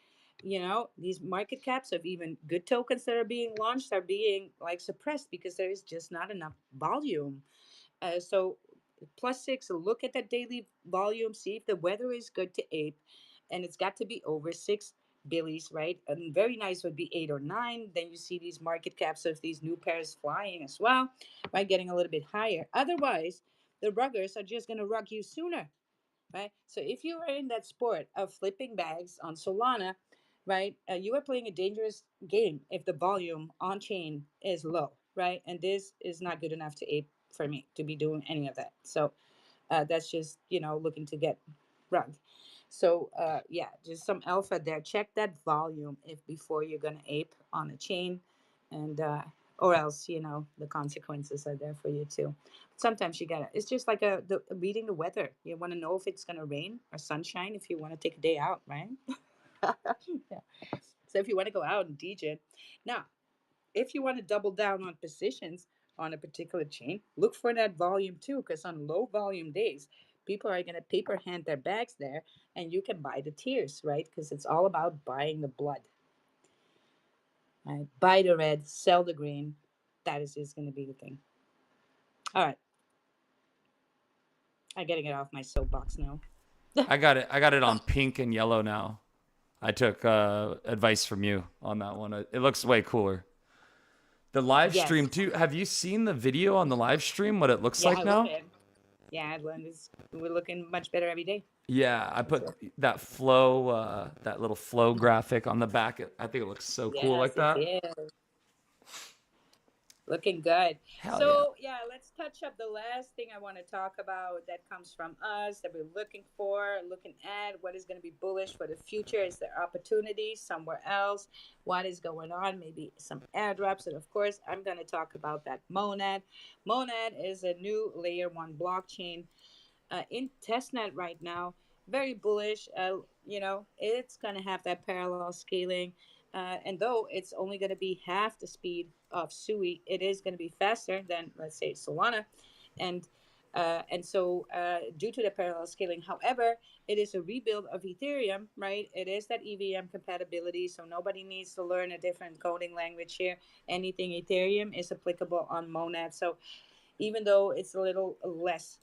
these market caps of even good tokens that are being launched are being like suppressed because there is just not enough volume. So +6, look at that daily volume, see if the weather is good to ape, and it's got to be over 6 billies, right? And very nice would be 8 or 9. Then you see these market caps of these new pairs flying as well, right? Getting a little bit higher. Otherwise, the ruggers are just going to rug you sooner, right? So if you are in that sport of flipping bags on Solana, right, you are playing a dangerous game if the volume on chain is low, right? And this is not good enough to ape for me to be doing any of that. So that's just looking to get rugged. So yeah, just some alpha there. Check that volume if before you're gonna ape on a chain, and or else the consequences are there for you too. Sometimes you gotta. It's just like reading the weather. You want to know if it's gonna rain or sunshine if you want to take a day out, right? Yeah. So if you want to go out and DJ, now if you want to double down on positions on a particular chain, look for that volume too, because on low volume days, people are going to paper hand their bags there, and you can buy the tears, right? Because it's all about buying the blood. Right? Buy the red, sell the green. That is just going to be the thing. All right. I'm getting it off my soapbox now. I got it on pink and yellow now. I took advice from you on that one. It looks way cooler. The live Yes. stream too. Have you seen the video on the live stream? What it looks Yeah, like I love now? it. Yeah, we're looking much better every day. Yeah, I For put sure. that flow, that little flow graphic on the back. I think it looks so cool Yes, like it that. is. Looking good. Hell yeah. So, yeah, let's touch up the last thing I want to talk about that comes from us that we're looking for, looking at what is going to be bullish for the future. Is there opportunity somewhere else? What is going on? Maybe some airdrops. And of course, I'm going to talk about that Monad. Monad is a new layer one blockchain in testnet right now. Very bullish. It's going to have that parallel scaling. And though it's only going to be half the speed of Sui, it is going to be faster than, let's say, Solana. And due to the parallel scaling, however, it is a rebuild of Ethereum, right? It is that EVM compatibility, so nobody needs to learn a different coding language here. Anything Ethereum is applicable on Monad. So even though it's a little less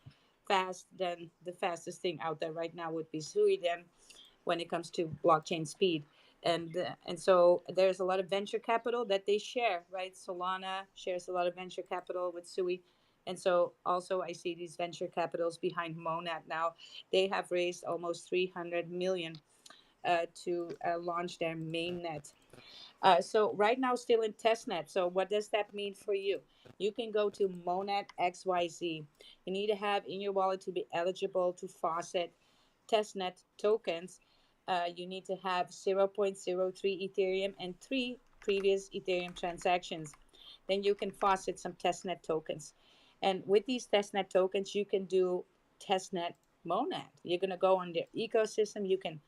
fast than the fastest thing out there right now would be Sui, then when it comes to blockchain speed. And so there's a lot of venture capital that they share, right? Solana shares a lot of venture capital with Sui. And so also I see these venture capitals behind Monad now. They have raised almost 300 million to launch their mainnet. So right now, still in testnet. So what does that mean for you? You can go to Monad XYZ. You need to have in your wallet to be eligible to faucet testnet tokens. You need to have 0.03 Ethereum and three previous Ethereum transactions. Then you can faucet some testnet tokens. And with these testnet tokens, you can do testnet Monad. You're going to go on their ecosystem. You can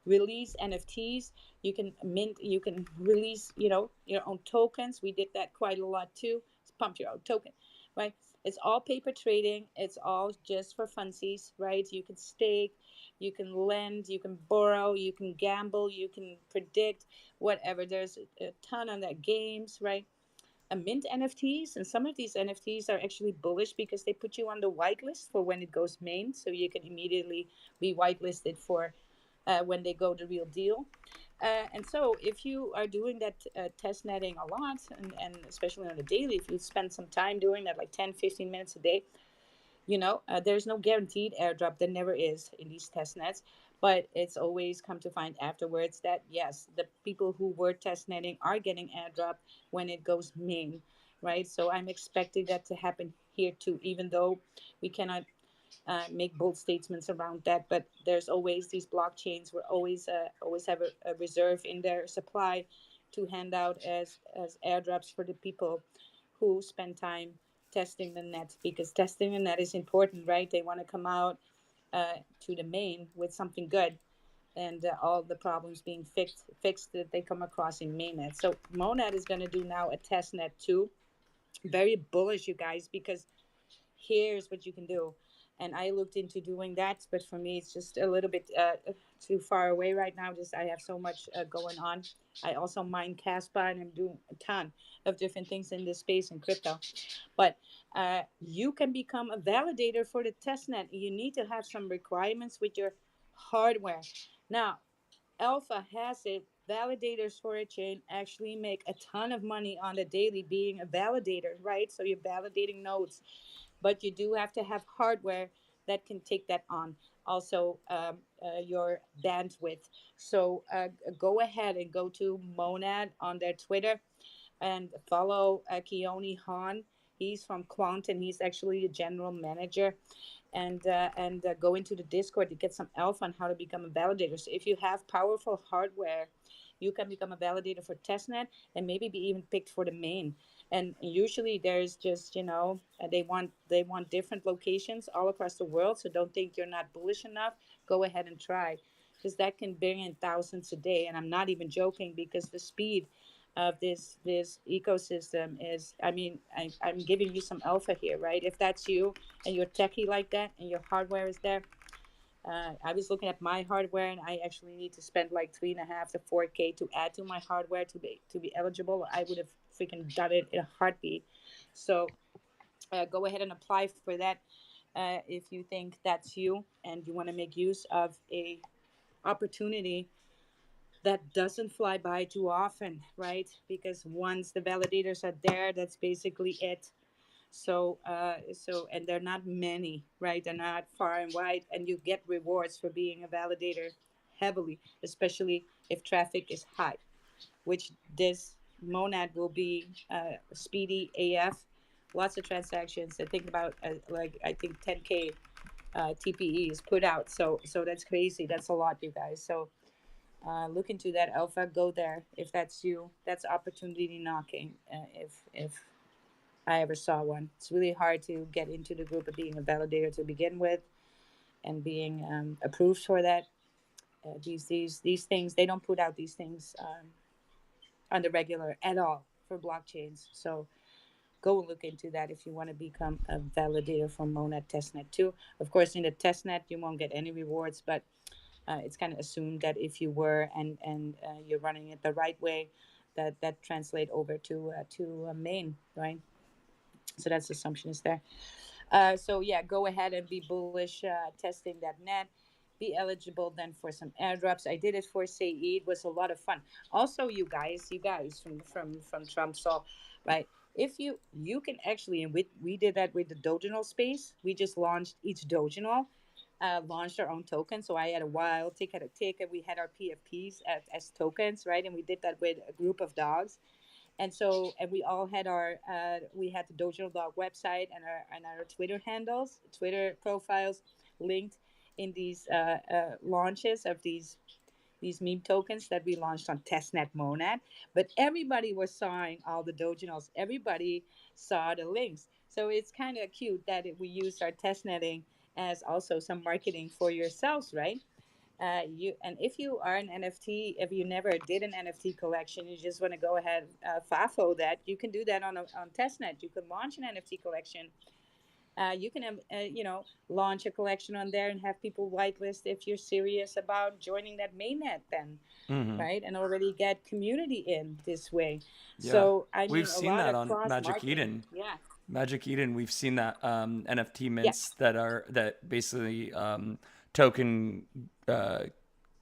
release NFTs. You can mint. You can release, your own tokens. We did that quite a lot too. It's pump your own token, right? It's all paper trading. It's all just for funsies, right? You can stake, you can lend, you can borrow, you can gamble, you can predict, whatever. There's a ton on that games, right? A mint NFTs, and some of these NFTs are actually bullish because they put you on the whitelist for when it goes main, so you can immediately be whitelisted for when they go the real deal. And so, if you are doing that test netting a lot, and especially on a daily, if you spend some time doing that, like 10, 15 minutes a day, there's no guaranteed airdrop. There never is in these test nets. But it's always come to find afterwards that, yes, the people who were test netting are getting airdrop when it goes main, right? So I'm expecting that to happen here too, even though we cannot make bold statements around that. But there's always these blockchains will always have a reserve in their supply to hand out as airdrops for the people who spend time testing the net, because testing the net is important, right? They want to come out to the main with something good, and all the problems being fixed that they come across in mainnet. So Monad is going to do now a test net too. Very bullish, you guys, because here's what you can do. And I looked into doing that, but for me it's just a little bit too far away right now. Just I have so much going on. I also mine Caspa, and I'm doing a ton of different things in this space in crypto. But you can become a validator for the testnet. You need to have some requirements with your hardware. Now, Alpha has it. Validators for a chain actually make a ton of money on the daily being a validator, right? So you're validating nodes, but you do have to have hardware that can take that on. Also, your bandwidth. So go ahead and go to Monad on their Twitter and follow Keone Han. He's from Quant, and he's actually the general manager. And go into the Discord to get some alpha on how to become a validator. So if you have powerful hardware, you can become a validator for testnet and maybe be even picked for the main. And usually there's just, they want different locations all across the world. So don't think you're not bullish enough. Go ahead and try, because that can bring in thousands a day. And I'm not even joking, because the speed of this ecosystem is, I mean, I'm giving you some alpha here, right? If that's you and you're techie like that and your hardware is there, I was looking at my hardware, and I actually need to spend like 3.5 to 4K to add to my hardware to be eligible. I would have freaking done it in a heartbeat. So go ahead and apply for that if you think that's you and you want to make use of a opportunity that doesn't fly by too often, right? Because once the validators are there, that's basically it. So and they're not many, right? They're not far and wide, and you get rewards for being a validator heavily, especially if traffic is high, which this monad will be speedy AF. Lots of transactions. I think about like I think 10K TPE is put out. So that's crazy. That's a lot, you guys. So look into that alpha. Go there if that's you. That's opportunity knocking. If I ever saw one, it's really hard to get into the group of being a validator to begin with, and being approved for that. These things, they don't put out these things on the regular at all for blockchains. So go look into that if you want to become a validator for Monad Testnet too. Of course, in the testnet you won't get any rewards, but it's kind of assumed that if you were and you're running it the right way, that translate over to main, right? So that's assumption is there. So yeah, go ahead and be bullish, testing that net. Be eligible then for some airdrops. I did it for Say. It was a lot of fun. Also, you guys from Trump saw, right? If you can actually, and we did that with the Doginal space. We just launched each Doginal, launched our own token. So I had a Wild&Tic, had a tick, and we had our PFPs as tokens, right? And we did that with a group of dogs. And we all had we had the Dojo Dog website and our Twitter handles, Twitter profiles linked in these launches of these meme tokens that we launched on testnet monad. But everybody was sawing all the dojinals, everybody saw the links, so it's kind of cute that we used our testnetting as also some marketing for yourselves, right? You and if you are an NFT, if you never did an NFT collection, you just want to go ahead, FAFO that, you can do that on testnet. You can launch an NFT collection. You can launch a collection on there and have people whitelist if you're serious about joining that mainnet then, Hmm. right? And already get community in this way. Yeah, So I we've mean, a seen lot that of on cross Magic marketing. Eden. Yeah. Magic Eden, we've seen that NFT mints Yes. that basically token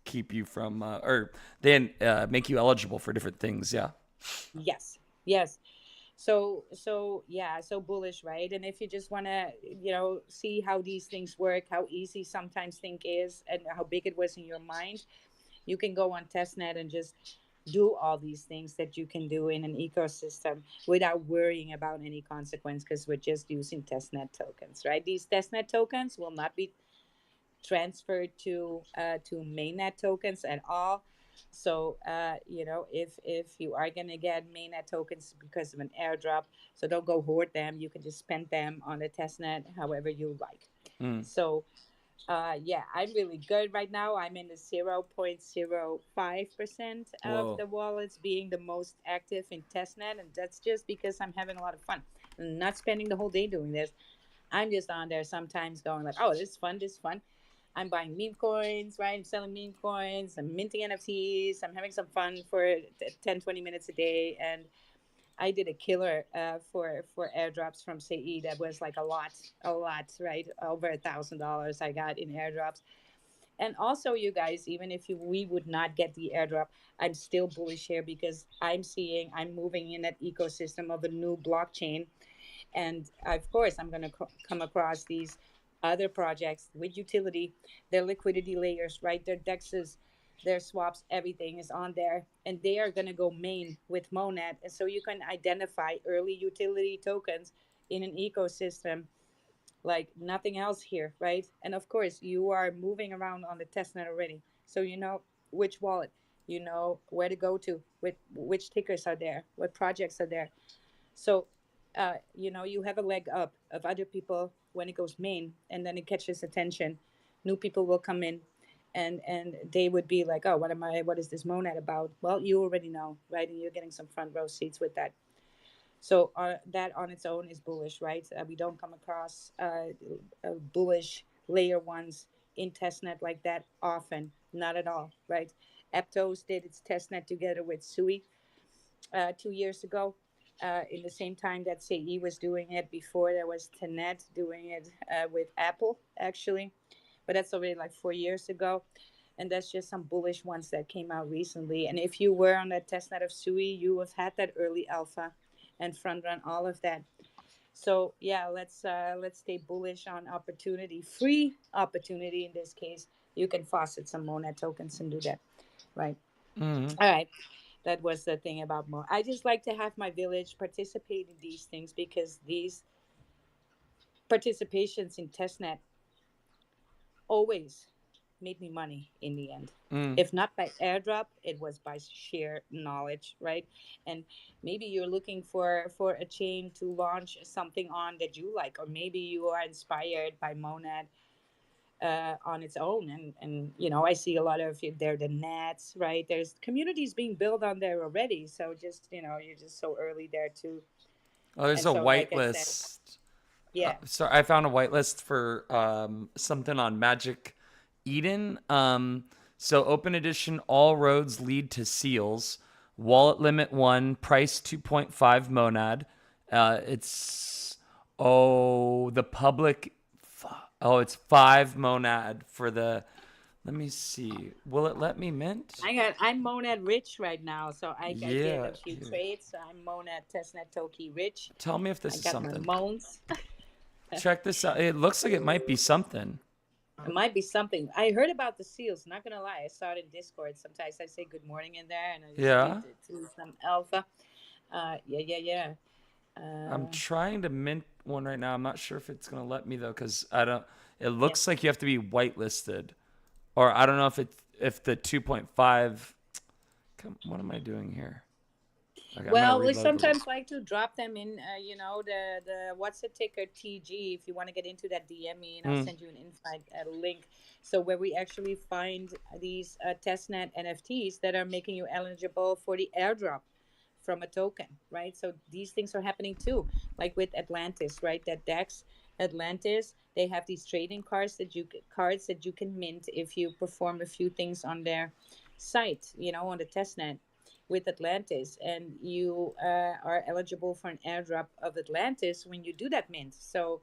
keep you from or they make you eligible for different things. Yeah. Yes. Yes. So yeah, so bullish, right? And if you just want to see how these things work, how easy sometimes think is, and how big it was in your mind, you can go on testnet and just do all these things that you can do in an ecosystem without worrying about any consequence, because we're just using testnet tokens, right? These testnet tokens will not be transferred to mainnet tokens at all. So if you are gonna get mainnet tokens because of an airdrop, so don't go hoard them. You can just spend them on the testnet however you like. Mm. So yeah, I'm really good right now. I'm in the 0.05% of Whoa. the wallets being the most active in testnet, and that's just because I'm having a lot of fun. I'm not spending the whole day doing this. I'm just on there sometimes going like, oh, this is fun, this is fun. I'm buying meme coins, right? I'm selling meme coins. I'm minting NFTs. I'm having some fun for 10, 20 minutes a day. And I did a killer for airdrops from CE that was like a lot, right? Over $1,000 I got in airdrops. And also, you guys, even if we would not get the airdrop, I'm still bullish here because I'm moving in that ecosystem of a new blockchain, and of course I'm going to come across these other projects with utility, their liquidity layers, right? Their dexes, their swaps, everything is on there, and they are going to go main with monad, and so you can identify early utility tokens in an ecosystem like nothing else here, right? And of course you are moving around on the testnet already, so you know which wallet, you know where to go to, which tickers are there, what projects are there. So, you have a leg up of other people when it goes main, and then it catches attention. New people will come in, and they would be like, "Oh, what is this monad about?" Well, you already know, right? And you're getting some front row seats with that. So that on its own is bullish, right? We don't come across bullish layer ones in testnet like that often, not at all, right? Aptos did its testnet together with Sui 2 years ago. In the same time that CE was doing it, before there was Tenet doing it with Apple, actually, but that's already like 4 years ago. And that's just some bullish ones that came out recently. And if you were on that testnet of Sui, you have had that early alpha and front run all of that. So yeah, let's stay bullish on opportunity, free opportunity in this case. You can faucet some Monad tokens and do that, right? Mhm. All right. That was the thing about Mo. I just like to have my village participate in these things because these participations in testnet always made me money in the end. Mm. If not by airdrop, it was by sheer knowledge, right? And maybe you're looking for a chain to launch something on that you like, or maybe you are inspired by Monad on its own. And I see a lot of there the nets, right? There's communities being built on there already. So just you're just so early there too. Oh, there's And a so, like I said, whitelist. yeah. So I found a whitelist for something on Magic Eden. So open edition, all roads lead to seals. Wallet limit 1, price 2.5 monad. It's the public. Oh, it's 5 monad for the. Let me see. Will it let me mint? I'm Monad rich right now, so I did Yeah. a few Here. trades. So I'm Monad testnet Toki rich. Tell me if I this is got my something. moans. Check this out. It looks like it might be something. It might be something. I heard about the seals. Not gonna lie, I saw it in Discord. Sometimes I say good morning in there, and I just Yeah. read it to some alpha. Yeah. I'm Uh, trying to mint one right now. I'm not sure if it's gonna let me though, because I don't. It looks like you have to be whitelisted, or I don't know if the 2.5. What am I doing here? Okay, I'm gonna Well, we reload the. sometimes like to drop them in, the what's the ticker TG. If you want to get into that, DM me and I'll Mm. send you an invite link. So where we actually find these testnet NFTs that are making you eligible for the airdrop from a token, right? So these things are happening too, like with Atlantis, right? That DEX Atlantis, they have these trading cards that you can mint if you perform a few things on their site, on the testnet with Atlantis, and you are eligible for an airdrop of Atlantis when you do that mint. So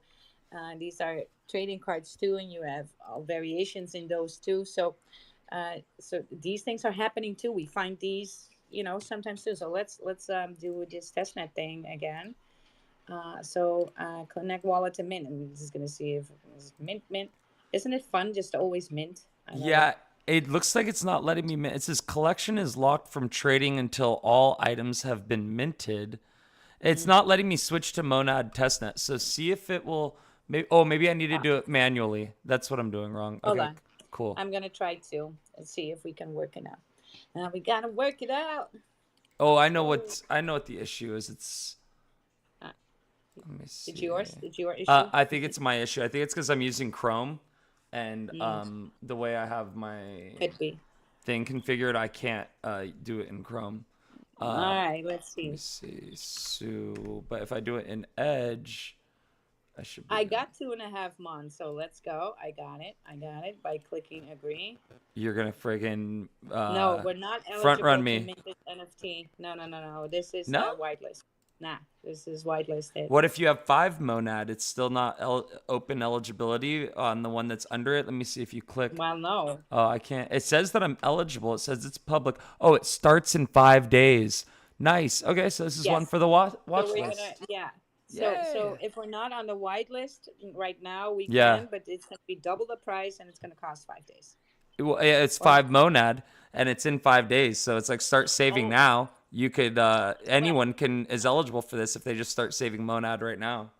these are trading cards too, and you have all variations in those too. So these things are happening too. We find these, sometimes too. So let's do this testnet thing again. Connect wallet to mint. I'm just gonna see if it's mint. Isn't it fun just to always mint? I love it. Yeah, it looks like it's not letting me mint. It says collection is locked from trading until all items have been minted. It's not letting me switch to Monad testnet. So see if it will. Maybe I need to do it manually. That's what I'm doing wrong. Hold Okay, on. cool. I'm gonna try to and see if we can work it out. Now we gotta work it out. Oh, Oh, I know what the issue is. It's uh, let me did see. yours? Did your issue? I think it's my issue. I think it's because I'm using Chrome, and Mm, the way I have my could be. thing configured, I can't do it in Chrome. All Uh, right, let's Let me see. see. So, but if I do it in Edge, I should be I good. got 2.5 months, so let's go. I got it. I got it by clicking agree. You're gonna friggin' No, we're not front run eligible to me. mint this NFT. No. This is No? whitelist. Nah, this is whitelisted. What if you have 5 monad? It's still not open eligibility on the one that's under it. Let me see if you click. Well, no. Oh, I can't. It says that I'm eligible. It says it's public. Oh, it starts in 5 days. Nice. Okay, so this is one Yes. for the So watch we're gonna, list. yeah. So Yay. if we're not on the white list right now, we Yeah. can, but it's gonna be double the price and it's gonna cost 5 days. Well, yeah, it's Or 5 monad and it's in 5 days. So it's like start saving oh, now. You could well, anyone can is eligible for this if they just start saving monad right now.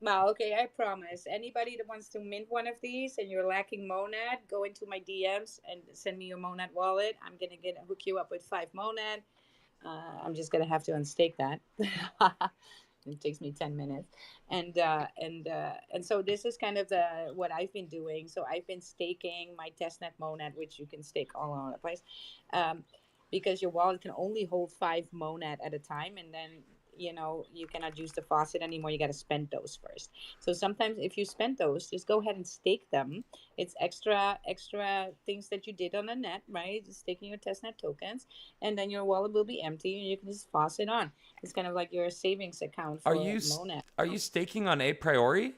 well, okay. I promise. Anybody that wants to mint one of these and you're lacking Monad, go into my DMs and send me your Monad wallet. I'm gonna hook you up with 5 Monad. I'm just gonna have to unstake that. It takes me 10 minutes, and so this is kind of the what I've been doing. So I've been staking my testnet Monad, which you can stake all over the place, um, because your wallet can only hold 5 Monad at a time, and then you cannot use the faucet anymore. You got to spend those first. So sometimes if you spend those, just go ahead and stake them. It's extra things that you did on the net, right? Just staking your testnet tokens, and then your wallet will be empty, and you can just faucet on. It's kind of like your savings account Are for you Monad. are you staking on a priori?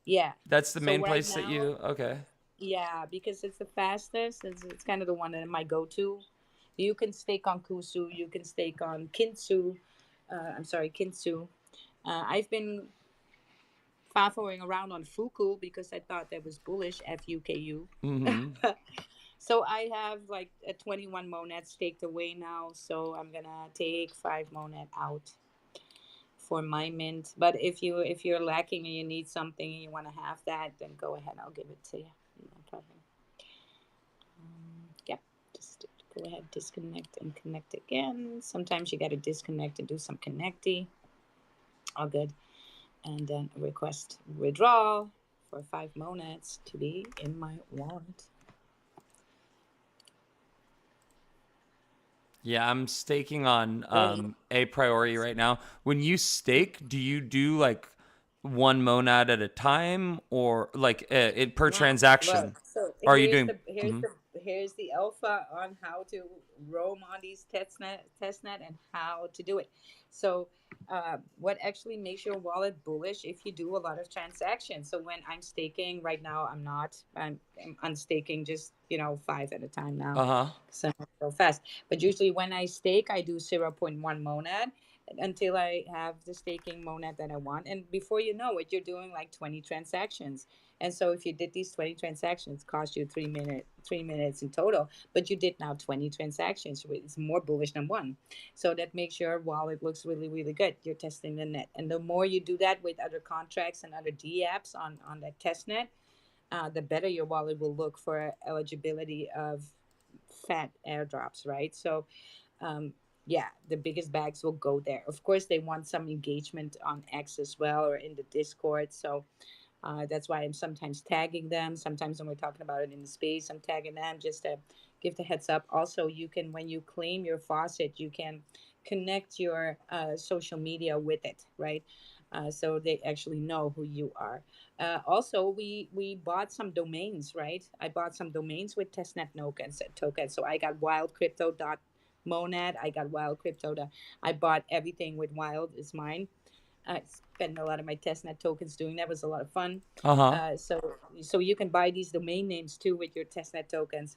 Yeah. That's the So main right place that now, you okay. Yeah, because it's the fastest. It's kind of the one that my go-to. You can stake on kusu. You can stake on kintsu. I'm sorry, kintsu. I've been following around on fuku because I thought that was bullish. Fuku. Mm-hmm. So I have like a 21 monad staked away now. So I'm gonna take 5 monad out for my mint. But if you're lacking and you need something and you want to have that, then go ahead. I'll give it to you. No problem. Yep. Just go ahead, disconnect and connect again. Sometimes you got to disconnect and do some connecty. All good. And then request withdrawal for 5 monads to be in my wallet. Yeah, I'm staking on Great. a priority right now. When you stake, do you do like one monad at a time or like it per Now, look. transaction? So Or are you doing? Mhm. here's the alpha on how to roam on these testnet and how to do it. So, what actually makes your wallet bullish if you do a lot of transactions. So when I'm staking right now, I'm not. I'm unstaking just 5 at a time now, Uh-huh. so so fast. But usually when I stake, I do 0.1 monad until I have the staking monad that I want. And before you know it, you're doing like 20 transactions. And so if you did these 20 transactions, cost you 3 minutes in total, but you did now 20 transactions. It's more bullish than one. So that makes your wallet looks really, really good. You're testing the net. And the more you do that with other contracts and other D apps on that test net, the better your wallet will look for eligibility of fat airdrops, right? So um, yeah, the biggest bags will go there. Of course, they want some engagement on X as well or in the Discord. So that's why I'm sometimes tagging them. Sometimes when we're talking about it in the space, I'm tagging them just to give the heads up. Also, you can, when you claim your faucet, you can connect your social media with it, right? So they actually know who you are. Also, we bought some domains, right? I bought some domains with testnet tokens. So I got wildcrypto.monad. I got wild crypto. I bought everything with wild is mine. I spent a lot of my testnet tokens doing that. It was a lot of fun. Uh-huh. So you can buy these domain names too with your testnet tokens,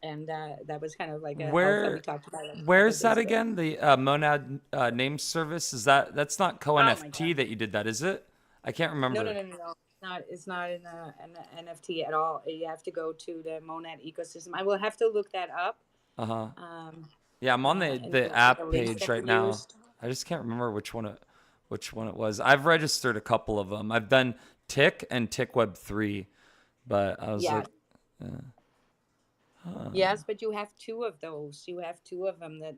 and that was kind of like a alpha we Where talked about a couple where's of that days ago. again? The Monad name service? That's not Oh my god! co-NFT that you did that, is it? I can't No, no, remember. no, no, no. It's not an NFT at all. You have to go to the Monad ecosystem. I will have to look that up. Uh-huh. Um, Yeah, I'm on and the the app links page that we right now. used. I just can't remember which one it was. I've registered a couple of them. I've done Tick and Tick Web 3, but I was Yeah. like, Yes, but you have two of those. You have two of them that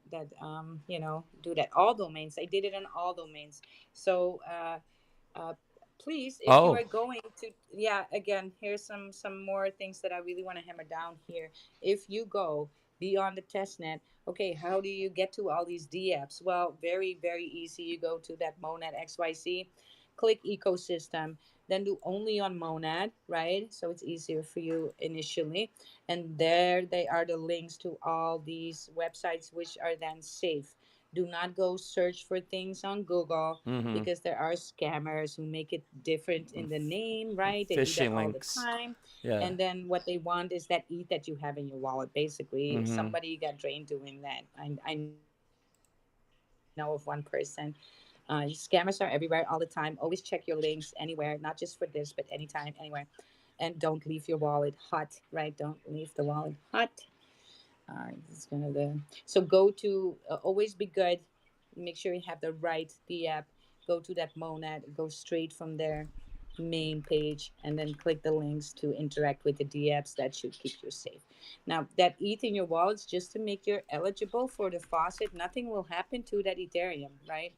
do that. All domains. I did it on all domains. So uh, please, if you oh, are going to, yeah, again, here's some more things that I really want to hammer down here. If you go beyond the testnet, okay, how do you get to all these D apps? Well, very, very easy. You go to that Monad XYZ, click ecosystem, then do only on Monad, right? So it's easier for you initially. And there they are, the links to all these websites, which are then safe. Do not go search for things on Google mm-hmm. because there are scammers who make it different in the name, right? They do that Phishing all the links. time. Yeah. And then what they want is that ETH that you have in your wallet. Basically, Mm-hmm. somebody got drained doing that. I know of one person. Scammers are everywhere all the time. Always check your links anywhere, not just for this, but anytime, anywhere. And don't leave your wallet hot, right? Don't leave the wallet hot. This is kind of the so go to always be good. Make sure you have the right the app. Go to that monad. Go straight from their main page, and then click the links to interact with the D apps. That should keep you safe. Now that ETH in your wallet is just to make you eligible for the faucet. Nothing will happen to that Ethereum, right?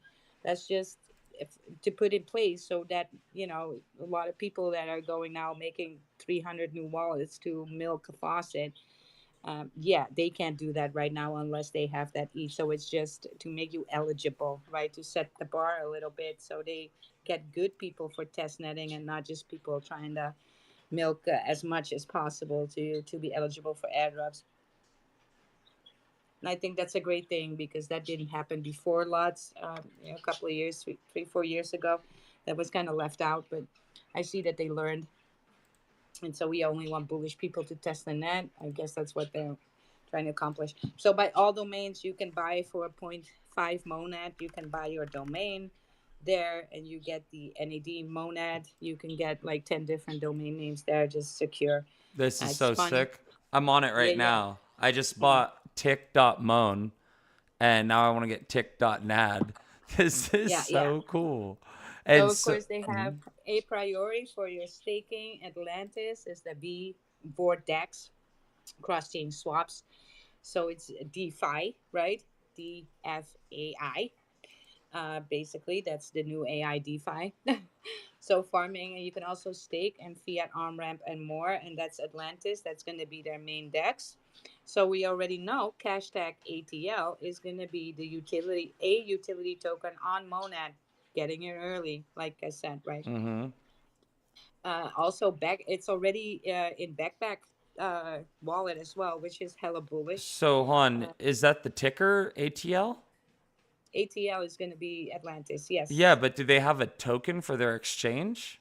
That's just if, to put in place so that a lot of people that are going now making 300 new wallets to milk a faucet, yeah, they can't do that right now unless they have that each. So it's just to make you eligible, right? To set the bar a little bit so they get good people for test netting and not just people trying to milk as much as possible to be eligible for airdrops. And I think that's a great thing because that didn't happen before lots, a couple of years, 3, 4 years ago. That was kind of left out, but I see that they learned. And so we only want bullish people to test the net. I guess that's what they're trying to accomplish. So by all domains, you can buy for a point 0.5 monad. You can buy your domain there, and you get the NAD monad. You can get like 10 different domain names there, just secure. This is It's so fun. sick. I'm on it Yeah, right yeah, now. I just yeah, bought tick.moan and now I want to get tick.nad. This is yeah, yeah. so cool. So And of so course they have a priori for your staking. Atlantis is the B Vortex cross chain swaps. So it's DeFi, right? DFAI. Basically, that's the new AI DeFi. So farming, and you can also stake and fiat on ramp and more. And that's Atlantis. That's going to be their main dex. So we already know hashtag ATL is going to be the utility, a utility token on Monad, getting it early, like I said, right? mhm. Also, back it's already in backpack wallet as well, which is hella bullish. So hon, is that the ticker ATL? ATL is going to be Atlantis. Yeah, Yes. but do they have a token for their exchange?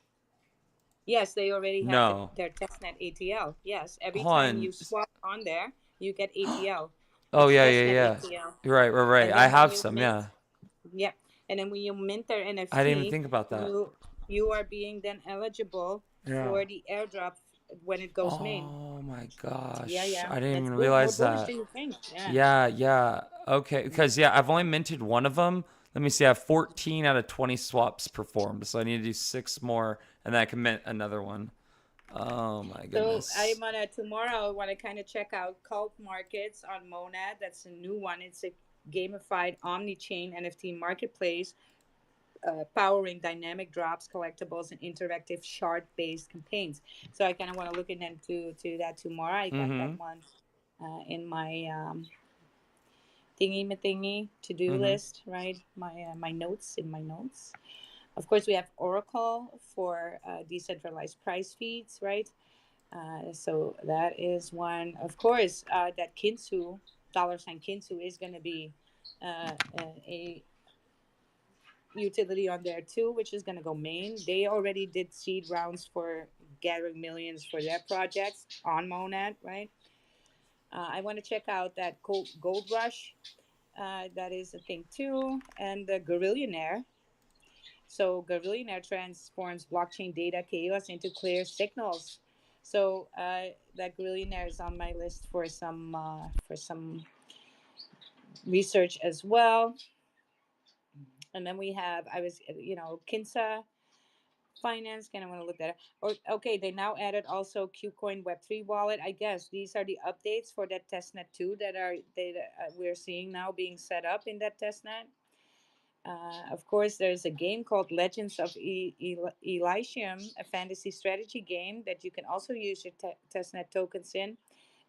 Yes, they already have No. their testnet ATL. Yes, every time Hon. you swap on there, you get ATL. Oh It's yeah, yeah, testnet yeah. ATL. Right, right, right. And I then when have you some, mint, yeah. yeah, and then when you mint their I didn't even NFT, think about that. you are being then eligible Yeah. for the airdrop when it goes main. Oh my Yeah, gosh. yeah, I didn't it's even more realize bullish that. than you think. Yeah. Yeah, yeah. Okay, because yeah, I've only minted one of them. Let me see. I have 14 out of 20 swaps performed, so I need to do six more, and then I can mint another one. Oh my So goodness. I'm gonna tomorrow. I want to kind of check out Cult Markets on Monad. That's a new one. It's a gamified omni-chain NFT marketplace, powering dynamic drops, collectibles, and interactive shard-based campaigns. So I kind of want to look into to that tomorrow. I got that Mm-hmm. one in my thingy to do Mm-hmm. list. Right, my notes in my notes. Of course, we have Oracle for decentralized price feeds. Right. So that is one. Of course, that Kinsu dollar sign Kinsu is going to be a utility on there too, which is going to go main. They already did seed rounds for gathering millions for their projects on Monad, right? I want to check out that Gold Rush. That is a thing too, and the Gorillionaire. So Gorillionaire transforms blockchain data chaos into clear signals. So that Gorillionaire is on my list for some research as well. And then we have Kinsa Finance. Kind of want to look at it. Or okay, they now added also KuCoin Web3 wallet. I guess these are the updates for that testnet too that we're seeing now being set up in that testnet. Of course, there's a game called Legends of Elysium, a fantasy strategy game that you can also use your testnet tokens in.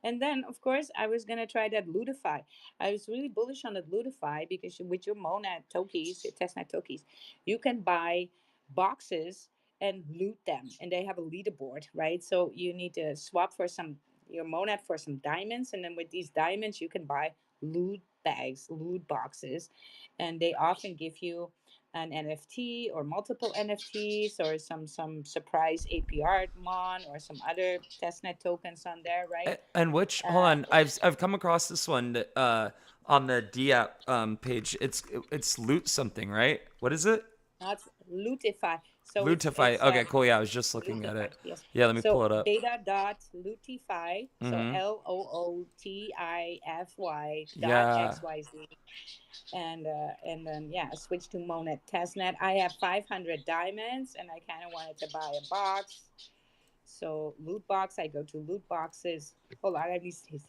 And then, of course, I was gonna try that Lutify. I was really bullish on that Lutify because with your Monad tokens, your testnet tokens, you can buy boxes and loot them, and they have a leaderboard, right? So you need to swap for some your Monad for some diamonds, and then with these diamonds, you can buy loot bags, loot boxes, and they often give you an NFT or multiple NFTs or some surprise APR mon or some other testnet tokens on there, right? And which hold Uh, on, I've come across this one that, on the DApp page. It's loot something, right? What is it? Not Lootify. So Lootify. it's Okay, cool. Yeah, I was just looking at Lootify. it. Yes. Yeah, let me So pull it up. beta dot Lootify. So Mm-hmm. LOOTIFY dot Yeah. XYZ. And then yeah, switch to Monad testnet. I have 500 diamonds, and I kind of wanted to buy a box. So loot box. I go to loot boxes. Hold on, I need to sneeze.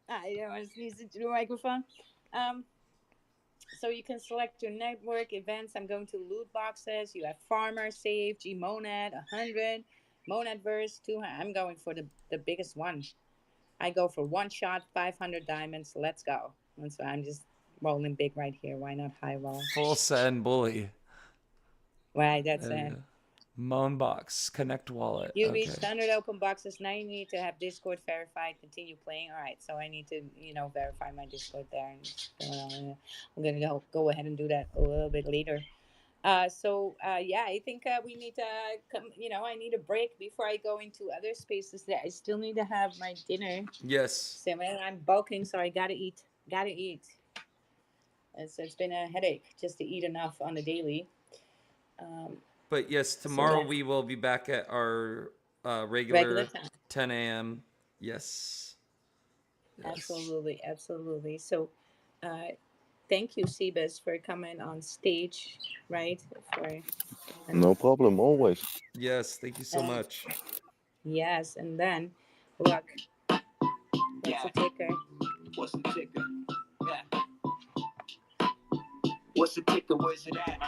I don't want to sneeze into the microphone. Um, So you can select your network events. I'm going to loot boxes. You have Farmer, Save, Gmonad, 100, Monadverse, 200. I'm going for the biggest one. I go for one shot, 500 diamonds. Let's go. And so I'm just rolling big right here. Why not high roll? Full send bully. Right, that's it. Moanbox. Connect wallet. You reached Okay. 100 open boxes. Now you need to have Discord verified. Continue playing. All right, so I need to, verify my Discord there. And I'm going to go ahead and do that a little bit later. Yeah, I think we need to come. I need a break before I go into other spaces. That I still need to have my dinner. Yes. So man, I'm bulking, so I gotta eat. Gotta eat. It's been a headache just to eat enough on a daily. Um, But yes, so tomorrow yeah, we will be back at our regular regular time. 10 a.m. Yes. Yes. Absolutely, absolutely. So, uh, thank you, Sebas, for coming on stage, right? For and No problem, always. Yes. Thank you so much. yes, and then look, what's Yeah, the ticker? what's the ticker? Yeah. What's the ticker? Where's it at?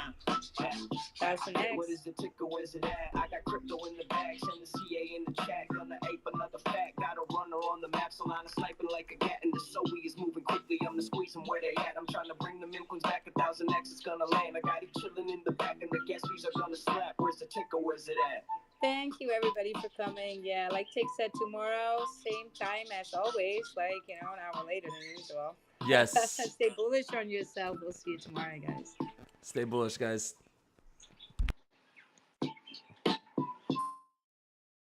Thousand What X. is the ticker? Where's it at? I got crypto in the bag, send the CA in the chat. Gonna ape another fact. Got a runner on the map, so line is sniping like a cat. And the Zoe is moving quickly. I'm the squeeze 'em where they at. I'm trying to bring the Mimquins back. 1,000X is gonna land. I got it chilling in the back, and the gas fees are gonna slap. Where's the ticker? Where's it at? Thank you, everybody, for coming. Yeah, like Tick said, tomorrow, same time as always, like, an hour later than usual. Yes. Stay bullish on yourself. We'll see you tomorrow, guys. Stay bullish, guys.